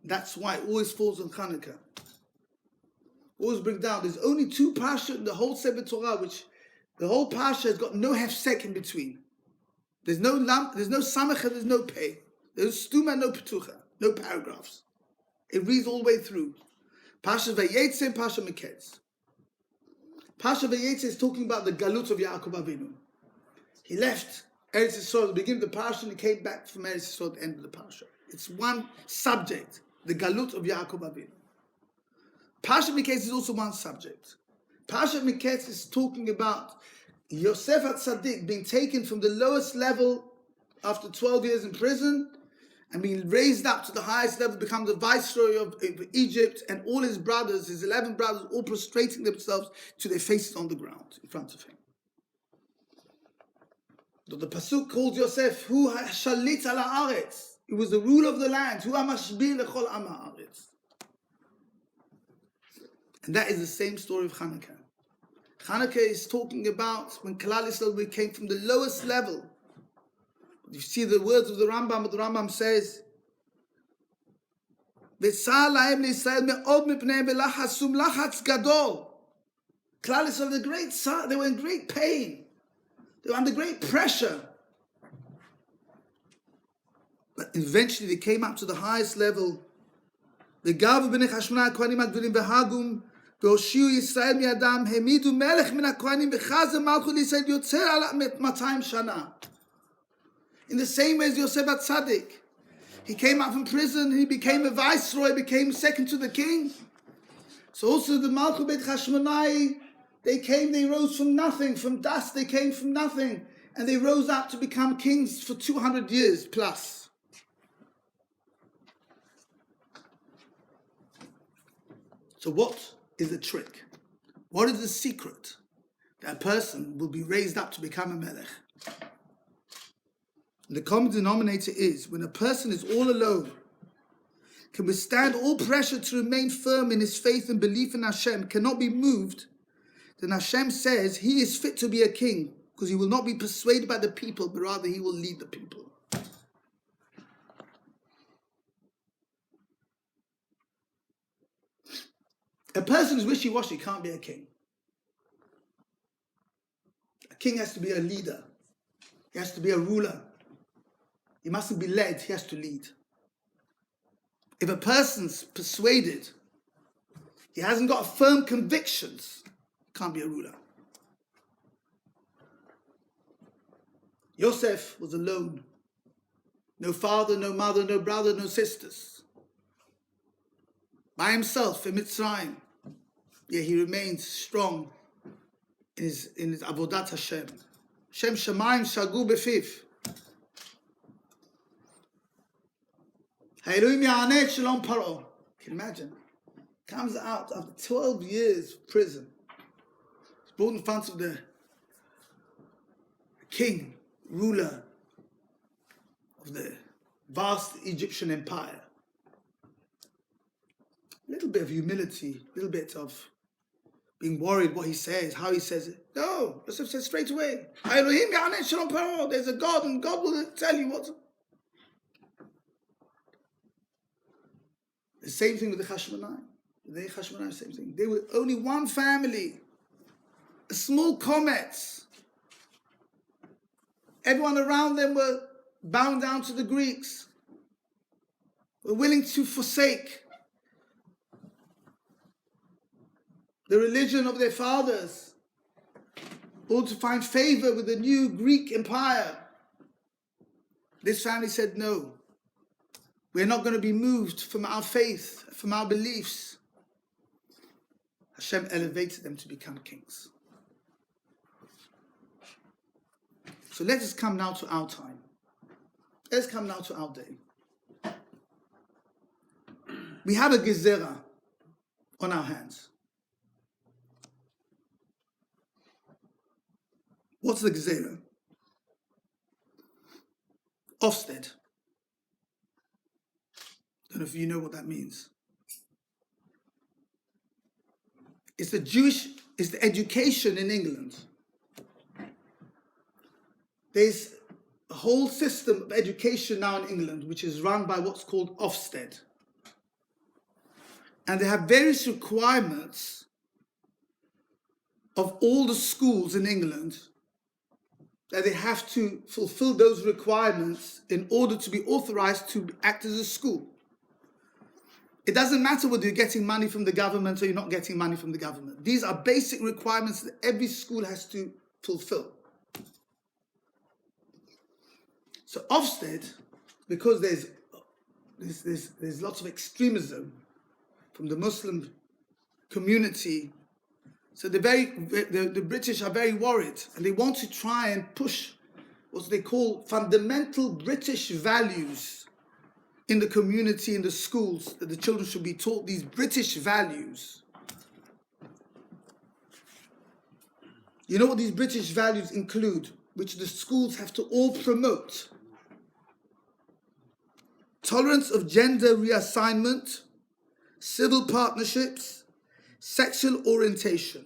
That's why it always falls on Hanukkah. Always bring down, there's only two Pasha in the whole Sefer Torah, which the whole Pasha has got no hefsek in between. There's no samacha, there's no pei. There's stuma, no petucha, no paragraphs. It reads all the way through. Pasha Vayetze and Pasha Miketz. Pasha Vayetze is talking about the galut of Yaakov Avinu. He left Eretz Yisrael at the beginning of the Pasha and he came back from Eretz Yisrael at the end of the Pasha. It's one subject, the galut of Yaakov Avinu. Pasha Miketz is also one subject. Pasha Miketz is talking about Yosef HaTzadik being taken from the lowest level after 12 years in prison and being raised up to the highest level, become the viceroy of Egypt, and all his brothers, his 11 brothers, all prostrating themselves to their faces on the ground in front of him. The Pasuk calls Yosef, Hu Shalit ala Haaretz. He was the ruler of the land. Hu HaMashbir lechol am haaretz. And that is the same story of Hanukkah. Hanukkah is talking about when Klal Yisrael came from the lowest level. You see the words of the Rambam, but the Rambam says, V'tzar lahem leYisrael me'od mipnei v'lachasum lachatz gadol. Klal Yisrael, they were in great pain. They were under great pressure. But eventually they came up to the highest level. V'gavu b'nei Hashmonai kohanim agdolim v'hagum v'hoshiu Yisrael mi'adam hemidu melech min hakohanim v'chazer malchut Yisrael yotzer ala 200 shana. In the same way as Yosef HaTzadik, he came out from prison, he became a viceroy, became second to the king. So also the Malchut Beit Hashmonai, they rose from nothing, from dust they came from nothing, and they rose up to become kings for 200 years plus. So what is the trick? What is the secret that a person will be raised up to become a melech? The common denominator is when a person is all alone, can withstand all pressure to remain firm in his faith and belief in Hashem, cannot be moved, then Hashem says he is fit to be a king because he will not be persuaded by the people, but rather he will lead the people. A person who's wishy-washy can't be a king. A king has to be a leader. He has to be a ruler. He mustn't be led, he has to lead. If a person's persuaded, he hasn't got firm convictions, can't be a ruler. Yosef was alone. No father, no mother, no brother, no sisters. By himself in Mitzrayim. Yet he remains strong in his Avodat Hashem. Hashem Shamayim Shagu Befiv. Ha'elohim Ya'aneh Shalom Paro. Can you imagine? Comes out after 12 years of prison. He's brought in front of the king, ruler of the vast Egyptian empire. A little bit of humility, a little bit of being worried what he says, how he says it. No, Yosef says straight away, Ha'elohim Ya'aneh Shalom Paro. There's a God and God will tell you what. The same thing with the Hashmonai. The Hashmonai, same thing. They were only one family, a small comets. Everyone around them were bound down to the Greeks, were willing to forsake the religion of their fathers, or to find favor with the new Greek empire. This family said, no, we're not going to be moved from our faith, from our beliefs. Hashem elevated them to become kings. So let us come now to our time. Let's come now to our day. We have a Gezera on our hands. What's the Gezera? Ofsted. I don't know if you know what that means. It's the education in England. There's a whole system of education now in England which is run by what's called Ofsted. And they have various requirements of all the schools in England that they have to fulfill those requirements in order to be authorized to act as a school. It doesn't matter whether you're getting money from the government or you're not getting money from the government. These are basic requirements that every school has to fulfill. So Ofsted, because there's lots of extremism from the Muslim community, so the British are very worried, and they want to try and push what they call fundamental British values in the community, in the schools, that the children should be taught these British values. You know what these British values include, which the schools have to all promote? Tolerance of gender reassignment, civil partnerships, sexual orientation.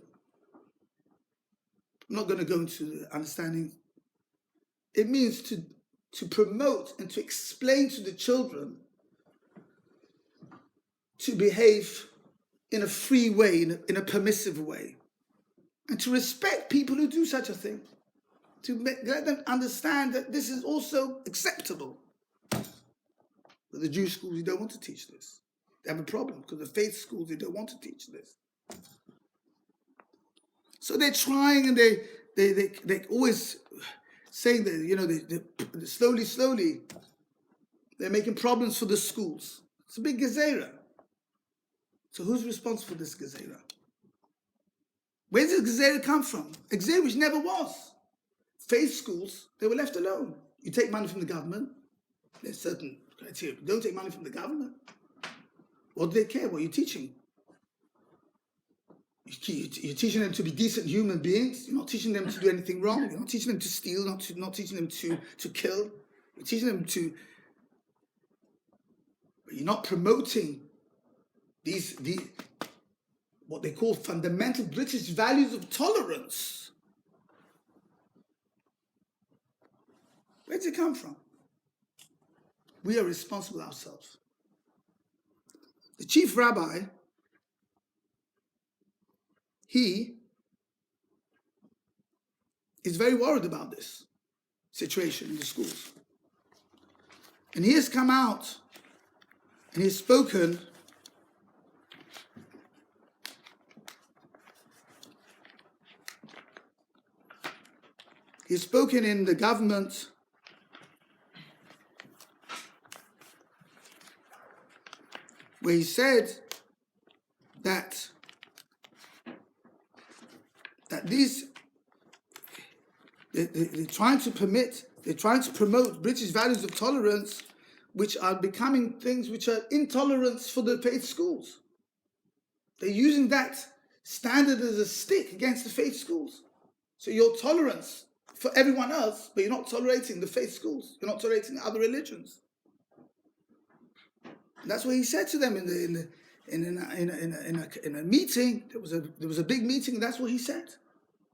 I'm not going to go into the understanding. It means to promote and to explain to the children to behave in a free way, in a permissive way, and to respect people who do such a thing, to let them understand that this is also acceptable. But the Jewish schools, they don't want to teach this. They have a problem because the faith schools, they don't want to teach this. So they're trying, and they always saying that, you know, they slowly, they're making problems for the schools. It's a big Gezera. So who's responsible for this Gezera? Where does Gezera come from? A Gezera which never was. Faith schools, they were left alone. You take money from the government, there's certain criteria. Don't take money from the government. What do they care? What are you teaching? You're teaching them to be decent human beings. You're not teaching them to do anything wrong. You're not teaching them to steal, not teaching them to kill. We're teaching them but you're not promoting these what they call fundamental British values of tolerance. Where does it come from? We are responsible ourselves. The chief rabbi, he is very worried about this situation in the schools. And he has come out and he has spoken in the government where he said that these they're trying to promote British values of tolerance, which are becoming things which are intolerance for the faith schools. They're using that standard as a stick against the faith schools. So your tolerance for everyone else, but you're not tolerating the faith schools. You're not tolerating other religions. And that's what he said to them in a meeting. There was a big meeting, and that's what he said,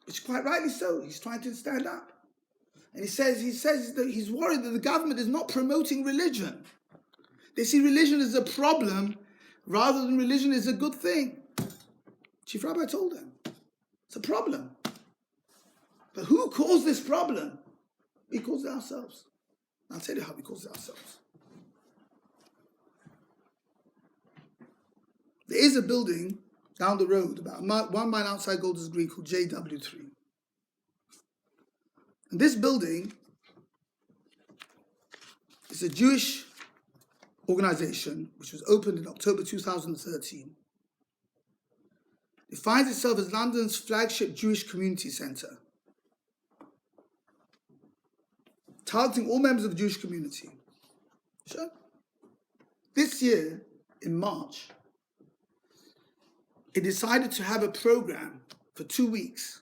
which quite rightly so. He's trying to stand up, and he says that he's worried that the government is not promoting religion. They see religion as a problem rather than religion as a good thing. Chief Rabbi told them it's a problem. But who caused this problem? We caused it ourselves. I'll tell you how we caused it ourselves. There is a building down the road, about 1 mile outside Golders Green, called JW3. And this building is a Jewish organization which was opened in October 2013. It finds itself as London's flagship Jewish community centre, targeting all members of the Jewish community. Sure. This year, in March, it decided to have a program for 2 weeks,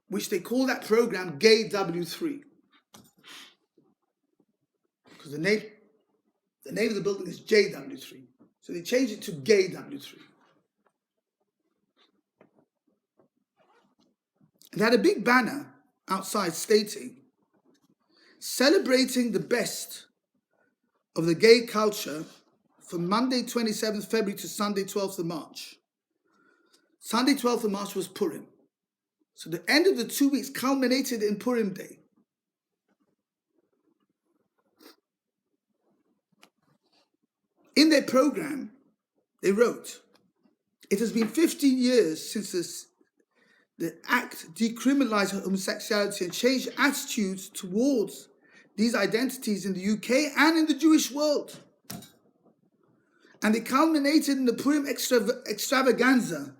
which they call that program Gay W3. Because the name of the building is JW3. So they changed it to Gay W3. It had a big banner outside stating, celebrating the best of the gay culture from Monday 27th February to Sunday 12th of March. Sunday 12th of March was Purim. So the end of the 2 weeks culminated in Purim Day. In their program, they wrote, it has been 15 years since the act decriminalized homosexuality and changed attitudes towards these identities in the UK and in the Jewish world. And it culminated in the Purim extravaganza,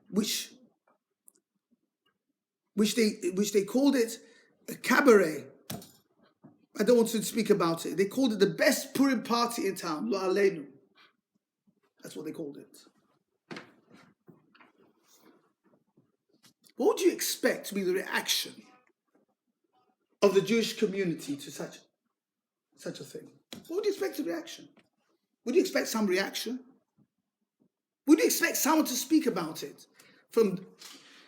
which they called it a cabaret. I don't want to speak about it. They called it the best Purim party in town, Lo Aleinu. That's what they called it. What would you expect to be the reaction of the Jewish community to such a thing? What would you expect the reaction? Would you expect some reaction? Would you expect someone to speak about it from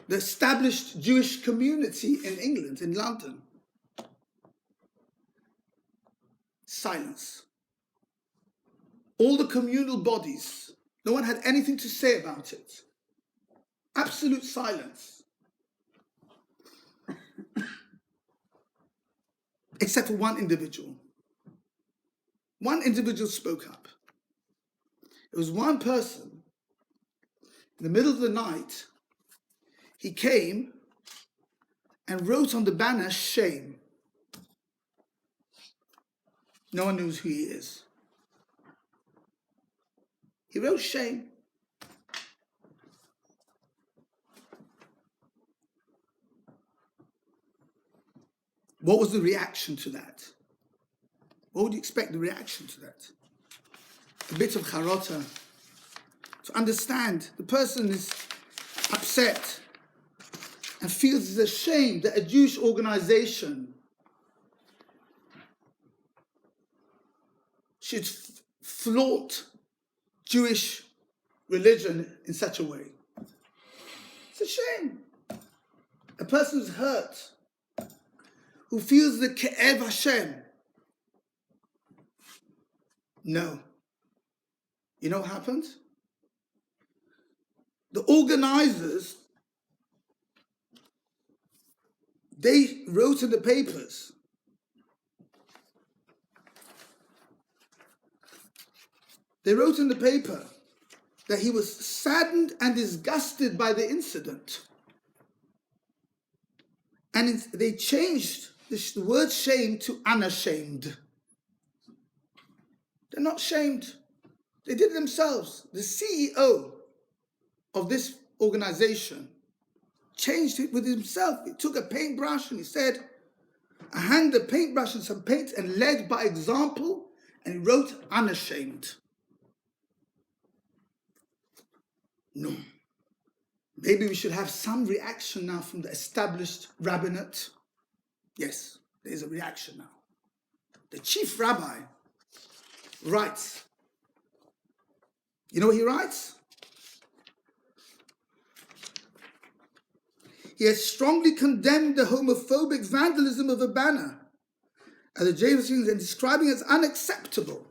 the established Jewish community in England, in London? Silence. All the communal bodies, no one had anything to say about it. Absolute silence. Except for one individual. One individual spoke up. It was one person. In the middle of the night, he came and wrote on the banner, shame. No one knows who he is. He wrote shame. What was the reaction to that? What would you expect the reaction to that? A bit of charota. To understand, the person is upset and feels it's a shame that a Jewish organization should flaunt Jewish religion in such a way. It's a shame. A person who's hurt, who feels the Ke'ev Hashem. No. You know what happened? The organizers, they wrote in the papers that he was saddened and disgusted by the incident. And they changed the word shame to unashamed. They're not shamed. They did it themselves. The CEO of this organization changed it with himself. He took a paintbrush and he said, I hanged the paintbrush and some paint and led by example, and he wrote unashamed. No. Maybe we should have some reaction now from the established rabbinate. Yes, there's a reaction now. The chief rabbi writes. You know what he writes? He has strongly condemned the homophobic vandalism of a banner at the James and describing it as unacceptable.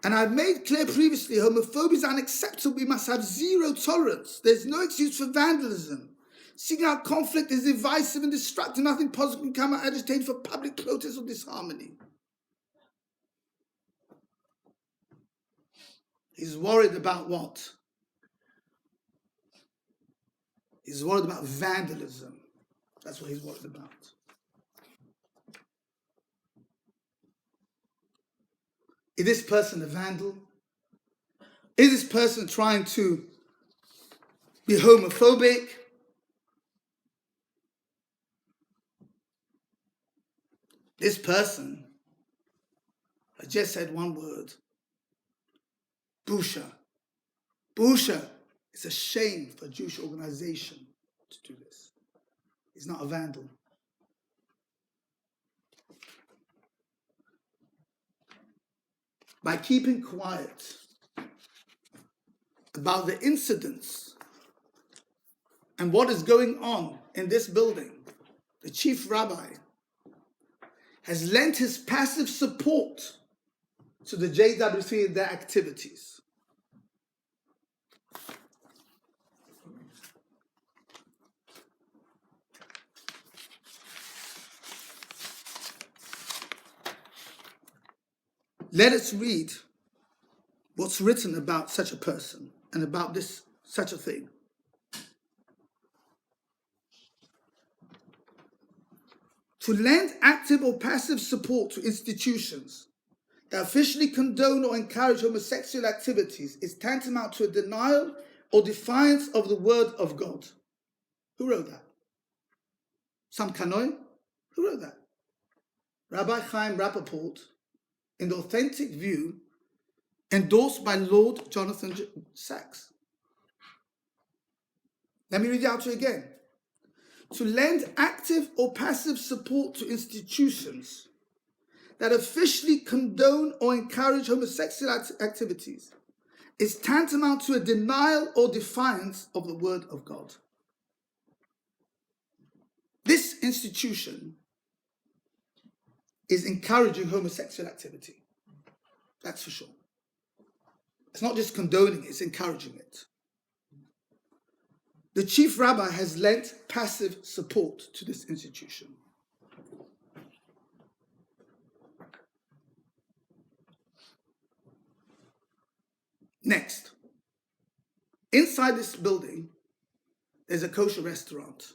And I've made clear previously, homophobia is unacceptable. We must have zero tolerance. There's no excuse for vandalism. Seeking out conflict is divisive and destructive. Nothing positive can come out agitated for public protest or disharmony. He's worried about what? He's worried about vandalism. That's what he's worried about. Is this person a vandal? Is this person trying to be homophobic? This person has just said one word. Busha. Busha. It's a shame for a Jewish organization to do this. He's not a vandal. By keeping quiet about the incidents and what is going on in this building, the chief rabbi has lent his passive support to the JWC and their activities. Let us read what's written about such a person and about this such a thing. To lend active or passive support to institutions that officially condone or encourage homosexual activities is tantamount to a denial or defiance of the word of God. Who wrote that? Some Kanoi? Who wrote that? Rabbi Chaim Rappaport, in the authentic view, endorsed by Lord Jonathan Sachs. Let me read it out to you again. To lend active or passive support to institutions that officially condone or encourage homosexual activities is tantamount to a denial or defiance of the word of God. This institution is encouraging homosexual activity. That's for sure. It's not just condoning it, it's encouraging it. The chief rabbi has lent passive support to this institution. Next, inside this building, there's a kosher restaurant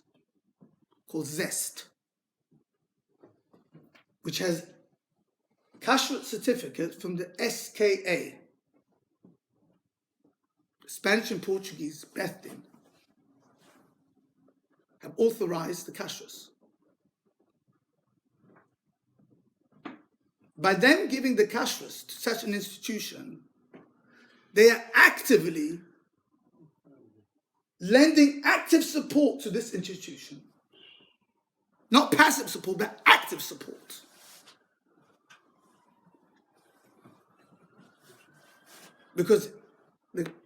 called Zest, which has kashrut certificate from the SKA, Spanish and Portuguese Bethdin, have authorized the kashrus. By them giving the kashrus to such an institution, they are actively lending active support to this institution. Not passive support, but active support. Because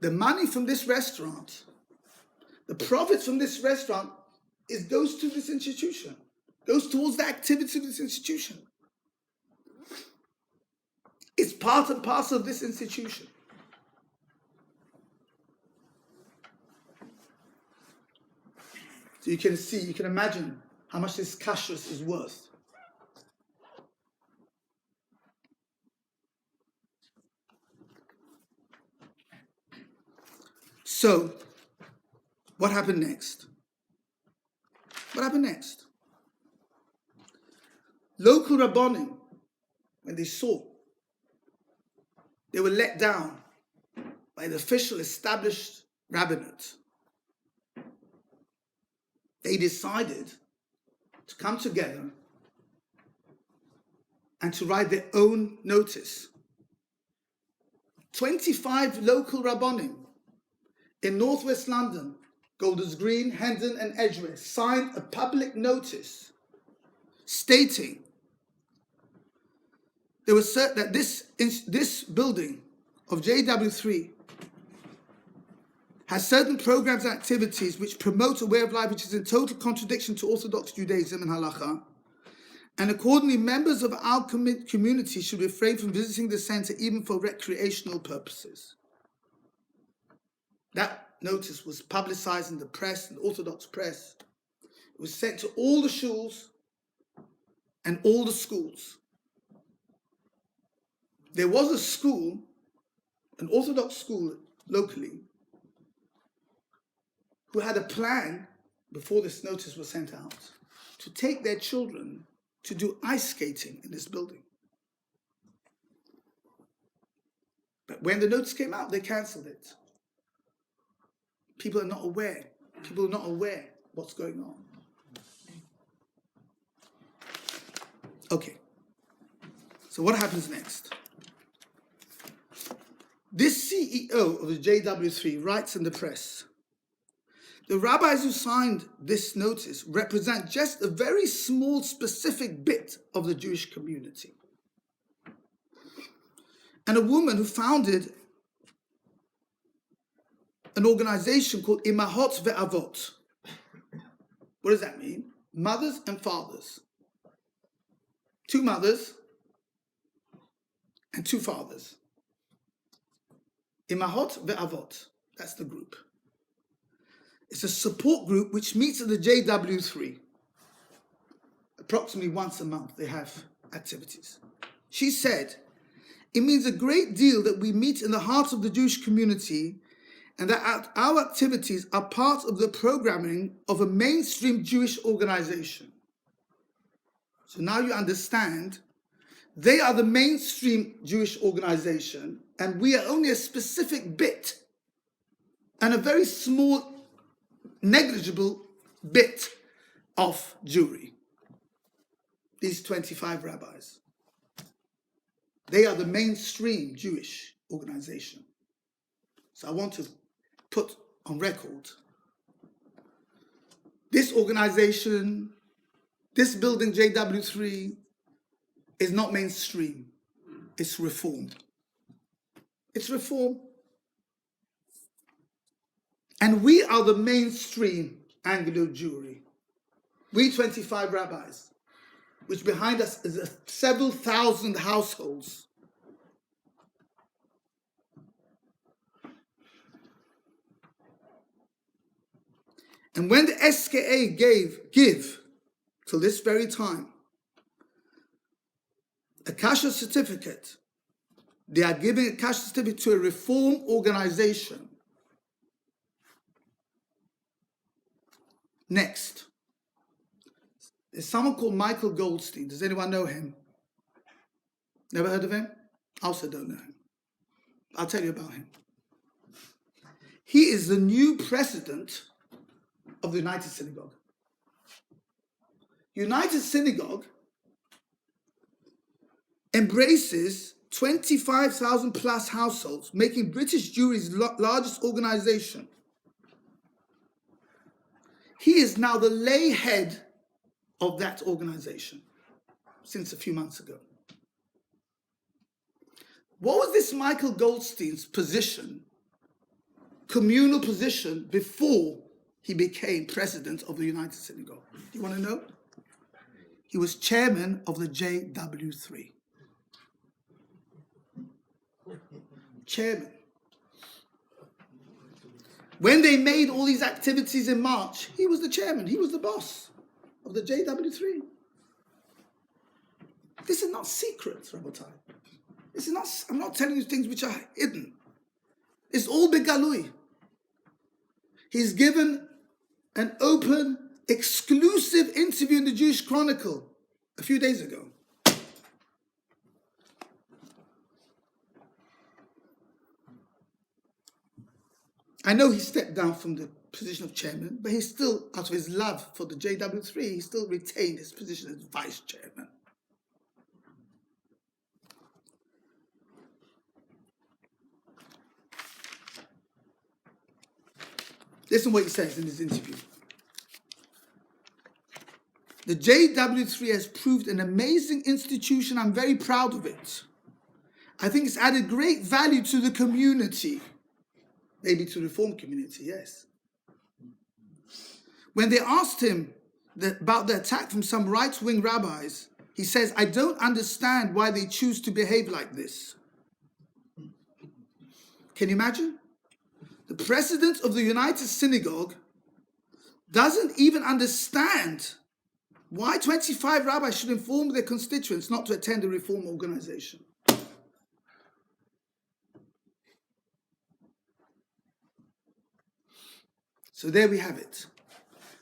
the money from this restaurant, the profits from this restaurant, goes to this institution, goes towards the activity of this institution. It's part and parcel of this institution. So you can imagine how much this kashrus is worth. So, what happened next? What happened next? Local Rabbanim, when they saw they were let down by the official established rabbinate, they decided to come together and to write their own notice. 25 local Rabbanim in northwest London, Golders Green, Hendon and Edgware, signed a public notice stating they were certain that this building of JW3 has certain programs and activities which promote a way of life which is in total contradiction to Orthodox Judaism and Halakha, and accordingly members of our community should refrain from visiting the center even for recreational purposes. That notice was publicized in the press, the Orthodox press. It was sent to all the shuls and all the schools. There was a school, an Orthodox school locally, who had a plan, before this notice was sent out, to take their children to do ice skating in this building. But when the notice came out, they cancelled it. People are not aware. People are not aware what's going on. Okay. So what happens next? This CEO of the JW3 writes in the press, the rabbis who signed this notice represent just a very small specific bit of the Jewish community. And a woman who founded an organization called Imahot Ve'avot. What does that mean? Mothers and fathers. 2 mothers and 2 fathers. Imahot Ve'avot. That's the group. It's a support group which meets at the JW3. Approximately once a month they have activities. She said, it means a great deal that we meet in the heart of the Jewish community and that our activities are part of the programming of a mainstream Jewish organization. So now you understand, they are the mainstream Jewish organization and we are only a specific bit and a very small, negligible bit of Jewry. These 25 rabbis. They are the mainstream Jewish organization. So I want to put on record, this organization, this building JW3 is not mainstream, it's reform. It's reform. And we are the mainstream Anglo Jewry. We 25 rabbis, which behind us is several thousand households. And when the SKA give till this very time a kashrut certificate, they are giving a kashrut certificate to a reform organization. Next, there's someone called Michael Goldstein. Does anyone know him? Never heard of him? I also don't know him. I'll tell you about him. He is the new president of the United Synagogue. United Synagogue embraces 25,000 plus households, making British Jewry's largest organization. He is now the lay head of that organization since a few months ago. What was this Michael Goldstein's position, communal position, before he became president of the United Synagogue? Do you want to know? He was chairman of the JW3. Chairman. When they made all these activities in March, he was the chairman, he was the boss of the JW3. This is not secret, Rabotai. This is not, I'm not telling you things which are hidden. It's all begalui. He's given an open, exclusive interview in the Jewish Chronicle a few days ago. I know he stepped down from the position of chairman, but he's still, out of his love for the JW3, he still retained his position as vice chairman. Listen what he says in his interview. The JW3 has proved an amazing institution. I'm very proud of it. I think it's added great value to the community. Maybe to the Reform community, yes. When they asked him about the attack from some right-wing rabbis, he says, I don't understand why they choose to behave like this. Can you imagine? The president of the United Synagogue doesn't even understand why 25 rabbis should inform their constituents not to attend a Reform organization. So there we have it.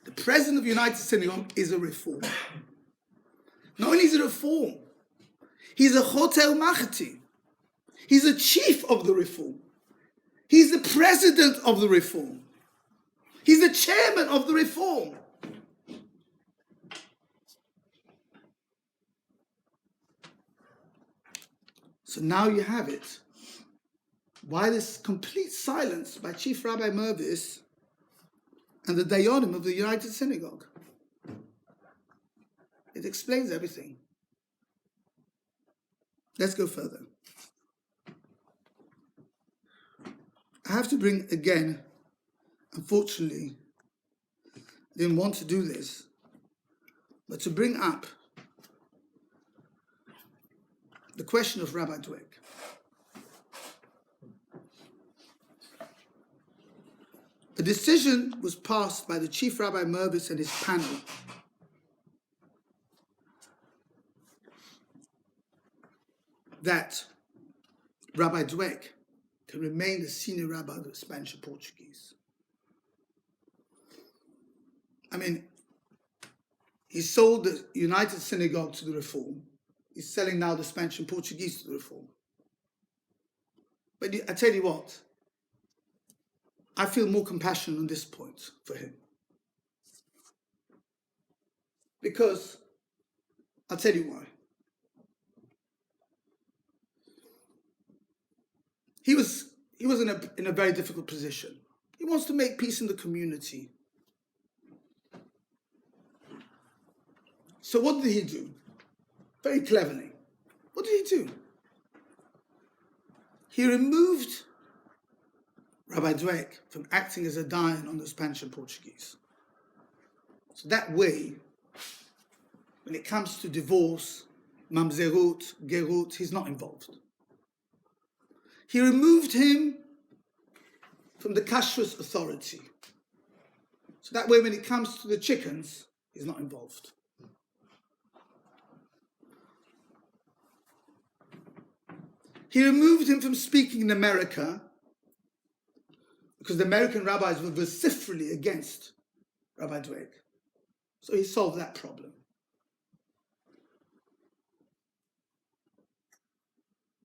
The president of the United Synagogue is a reformer. Not only is he a reform, he's a chotel machati. He's a chief of the reform. He's the president of the reform. He's the chairman of the reform. So now you have it. Why this complete silence by Chief Rabbi Mervis and the Dayanim of the United Synagogue? It explains everything. Let's go further. I have to bring again, unfortunately, I didn't want to do this, but to bring up the question of Rabbi Dweck. A decision was passed by the Chief Rabbi Mervis and his panel that Rabbi Dweck can remain the senior rabbi of the Spanish and Portuguese. I mean, he sold the United Synagogue to the Reform. He's selling now the Spanish and Portuguese to the Reform. But I tell you what, I feel more compassion on this point for him. Because, I'll tell you why. He was in a very difficult position. He wants to make peace in the community. So what did he do? Very cleverly. What did he do? He removed Rabbi Dweck from acting as a dayan on the Spanish and Portuguese. So that way, when it comes to divorce, mamzerut, gerut, he's not involved. He removed him from the kashrus authority. So that way, when it comes to the chickens, he's not involved. He removed him from speaking in America because the American rabbis were vociferously against Rabbi Dweck. So he solved that problem.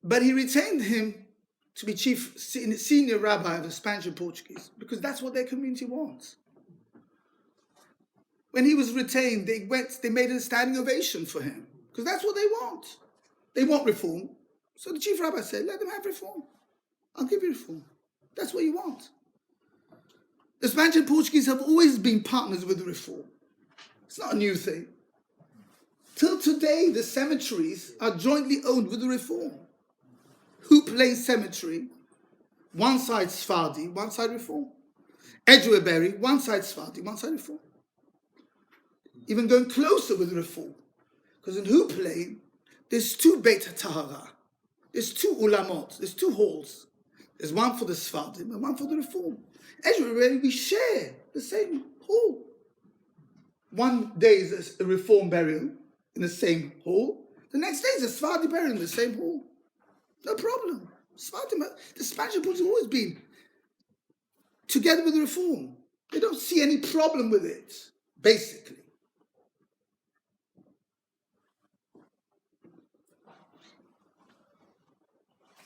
But he retained him to be senior rabbi of the Spanish and Portuguese because that's what their community wants. When he was retained, they made a standing ovation for him because that's what they want. They want reform. So the chief rabbi said, let them have reform. I'll give you reform. That's what you want. The Spanish and Portuguese have always been partners with the Reform. It's not a new thing. Till today, the cemeteries are jointly owned with the Reform. Hoop Lane Cemetery, one side Sephardi, one side Reform. Edgewareberry, one side Sephardi, one side Reform. Even going closer with the Reform. Because in Hoop Lane, there's two Beit HaTahara. There's two ulamot, there's two halls. There's one for the Sephardim and one for the Reform. Edgewareberry, we share the same hall. One day is a Reform burial in the same hall. The next day is a Sephardi burial in the same hall. No problem. The Spanish and Portuguese have always been together with the Reform. They don't see any problem with it, basically.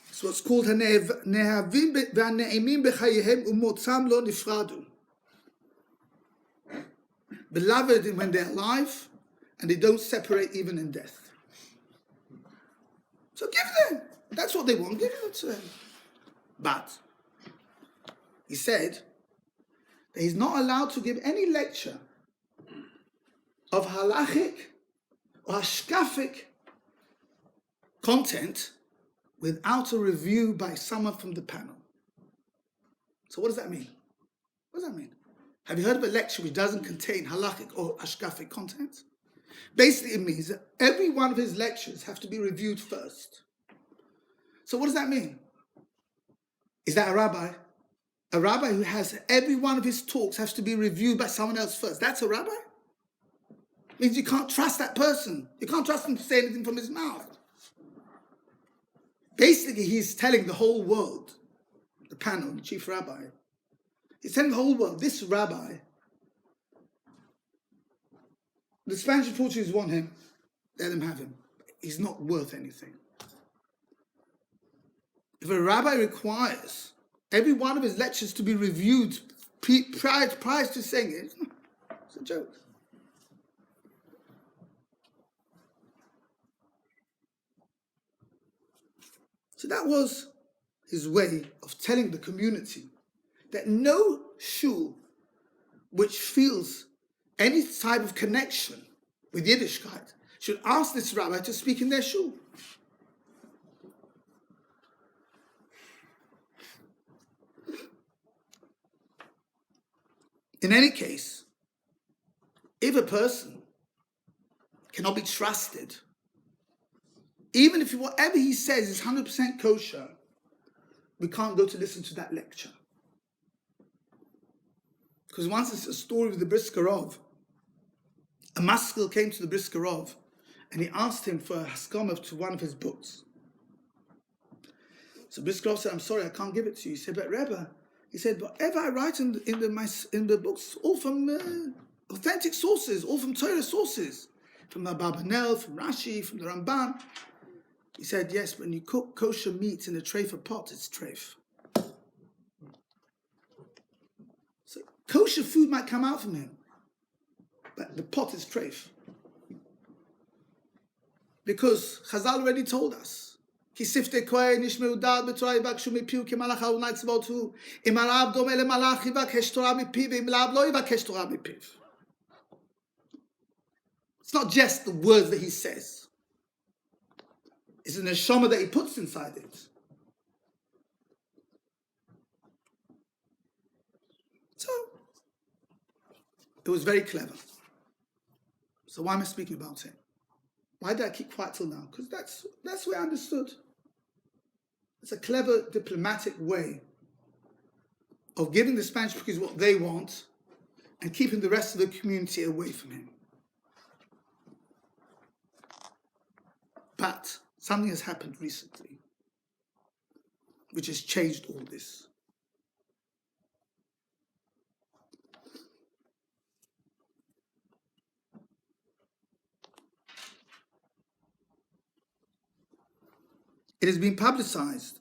It's what's called הנאהבים והנעימים בחייהם ומוצאם לא נפרדו. Beloved when they're alive, and they don't separate even in death. So give them. That's what they want. Give it to them. But he said that he's not allowed to give any lecture of halachic or hashkafic content without a review by someone from the panel. So what does that mean? What does that mean? Have you heard of a lecture which doesn't contain halachic or hashkafic content? Basically, it means that every one of his lectures have to be reviewed first. So what does that mean? Is that a rabbi? A rabbi who has every one of his talks has to be reviewed by someone else first. That's a rabbi? It means you can't trust that person. You can't trust him to say anything from his mouth. Basically, he's telling the whole world, the panel, the chief rabbi, he's telling the whole world, this rabbi, the Spanish and Portuguese want him, let them have him. He's not worth anything. If a rabbi requires every one of his lectures to be reviewed prior to saying it, it's a joke. So that was his way of telling the community that no shul which feels any type of connection with Yiddishkeit should ask this rabbi to speak in their shul. In any case, if a person cannot be trusted, even if whatever he says is 100% kosher, we can't go to listen to that lecture. Because once it's a story with the Briskerov, a maskil came to the Briskerov and he asked him for a haskama to one of his books. So Briskerov said, I'm sorry, I can't give it to you. He said, but Rebbe, he said, whatever I write in the books, all from authentic sources, all from Torah sources, from the Abarbanel, from Rashi, from the Ramban. He said, yes, when you cook kosher meat in a treif pot, it's treif. So kosher food might come out from him, but the pot is treif. Because Chazal already told us, כי שפתי כהן ישמעו דעת בתורה יבקשו מפיו כמלאך אדוני צבאות הוא. אם הרב דומה למלאך יבקש תורה מפיו, ואם לאו לא יבקש תורה מפיו. It's not just the words that he says. It's an neshama that he puts inside it. So, it was very clever. So why am I speaking about it? Why did I keep quiet till now? Because that's where I understood. It's a clever diplomatic way of giving the Spanish speakers what they want and keeping the rest of the community away from him. But something has happened recently which has changed all this. It has been publicized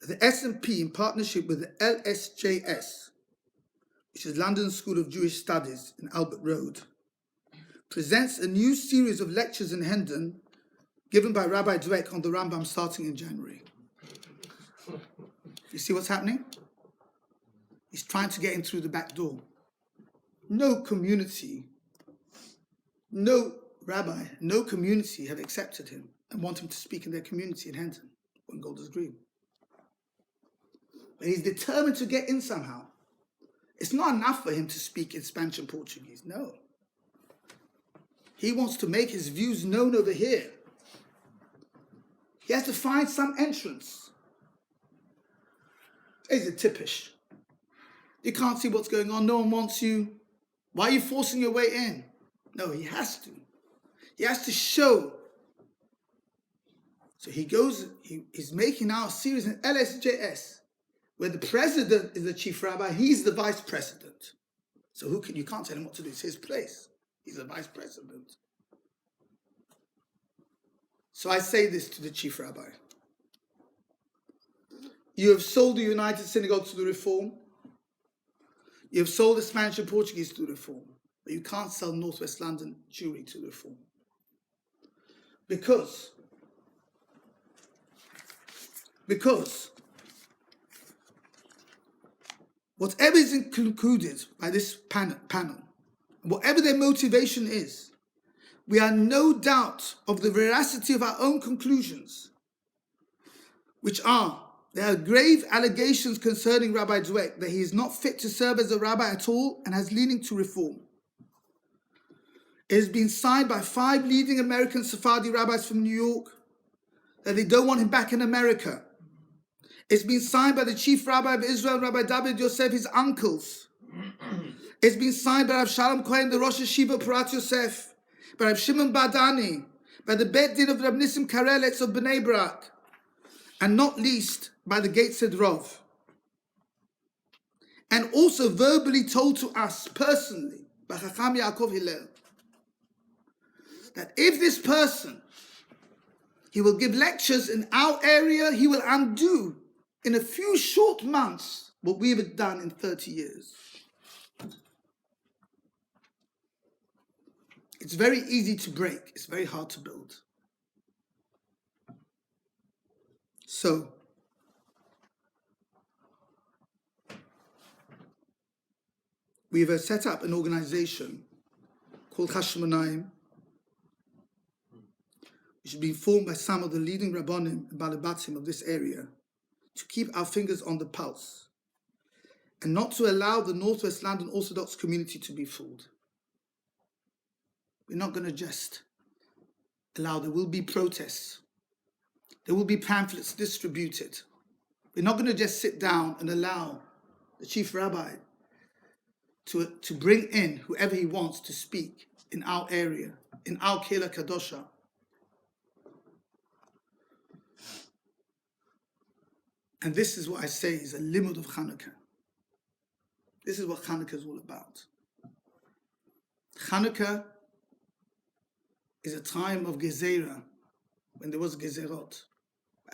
that the S&P, in partnership with the LSJS, which is London School of Jewish Studies in Albert Road, presents a new series of lectures in Hendon given by Rabbi Dweck on the Rambam starting in January. You see what's happening? is trying to get in through the back door. No community, no rabbi, no community have accepted him and want him to speak in their community in Henton on Golders Green. But he's determined to get in somehow. It's not enough for him to speak in Spanish and Portuguese, no. He wants to make his views known over here. He has to find some entrance. It's a tippish. You can't see what's going on, no one wants you. Why are you forcing your way in? No, he has to. He has to show. So he goes, he's making now a series in LSJS, where the president is the chief rabbi, he's the vice president. So you can't tell him what to do, it's his place. He's the vice president. So I say this to the chief rabbi. You have sold the United Synagogue to the Reform. You have sold the Spanish and Portuguese to the Reform. But you can't sell Northwest London Jewry to the Reform. Because whatever is included by this panel, whatever their motivation is, we are no doubt of the veracity of our own conclusions, which are, there are grave allegations concerning Rabbi Dweck that he is not fit to serve as a rabbi at all and has leaning to reform. It has been signed by 5 leading American Sephardi rabbis from New York that they don't want him back in America. It's been signed by the chief rabbi of Israel, Rabbi David Yosef, his uncles. It's been signed by Absalom Cohen, the Rosh Shiva Parat Yosef, by Rabbi Shimon Badani, by the Bet Din of Ramness Karelitz of Banabarak, and not least by the Gateshead Rav. And also verbally told to us personally by Chacham Yaakov Hillel that if this person, he will give lectures in our area, he will undo in a few short months what we have done in 30 years. It's very easy to break. It's very hard to build. So, we have set up an organization called Hashmonaim, which has been formed by some of the leading Rabbanim and Balabatim of this area to keep our fingers on the pulse and not to allow the Northwest London Orthodox community to be fooled. We're not going to just allow, there will be protests. There will be pamphlets distributed. We're not going to just sit down and allow the chief rabbi to bring in whoever he wants to speak in our area, in our Kehila Kadosha. And this is what I say is a limud of Hanukkah. This is what Hanukkah is all about. Hanukkah is a time of Gezera, when there was Gezerot.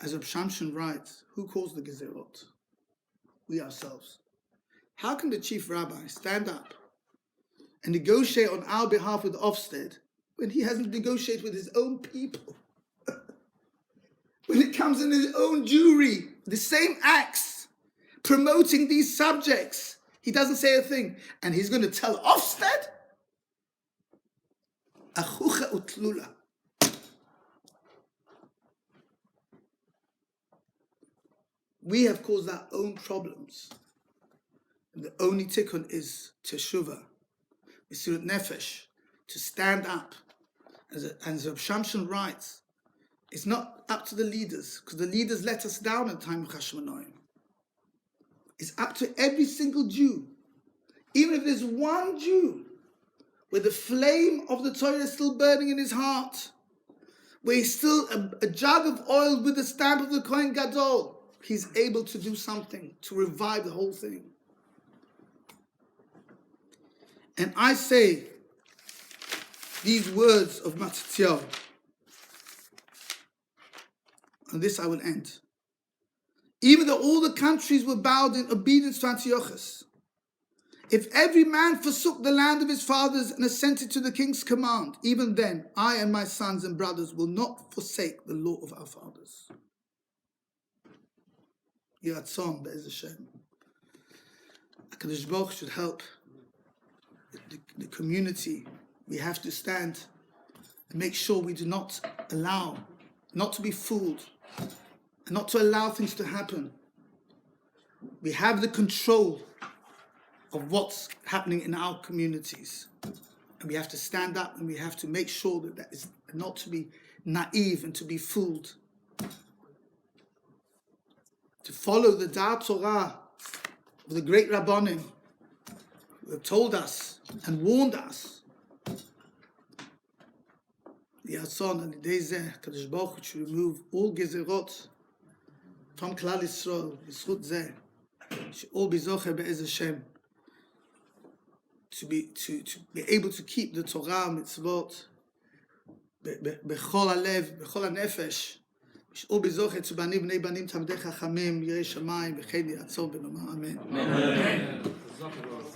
As Reb Shamshon writes, who calls the Gezerot? We ourselves. How can the chief rabbi stand up and negotiate on our behalf with Ofsted when he hasn't negotiated with his own people? When it comes in his own Jewry, the same acts, promoting these subjects, he doesn't say a thing. And he's going to tell Ofsted? Achucha utlula. We have caused our own problems. And the only tikkun is teshuvah, Mesirat Nefesh, to stand up. As Reb Shamshon writes, it's not up to the leaders, because the leaders let us down at the time of Hashmonaim. It's up to every single Jew. Even if there's one Jew where the flame of the Torah is still burning in his heart, where he's still a jug of oil with the stamp of the Kohen Gadol, he's able to do something to revive the whole thing. And I say these words of Matityahu, and this I will end. Even though all the countries were bowed in obedience to Antiochus, if every man forsook the land of his fathers and assented to the king's command, even then I and my sons and brothers will not forsake the law of our fathers. Yiratzon be'ez Hashem. Kadosh Baruch should help the community. We have to stand and make sure we do not allow, not to be fooled, and not to allow things to happen. We have the control of what's happening in our communities. And we have to stand up and we have to make sure that is not to be naive and to be fooled. To follow the Torah of the great Rabbanim who have told us and warned us. Yason and Gezera, Kadosh Baruch Hu should remove all Gezerot from Klal Yisrael, Yisrut Zeh, should all be Zocher Be'ez Hashem, to be able to keep the Torah mitzvot bechol halev, bechol hanefesh, should all be Zocher to banim bnei banim tamdei chachamim yirei shamayim v'chein yiratzon v'nomar amen.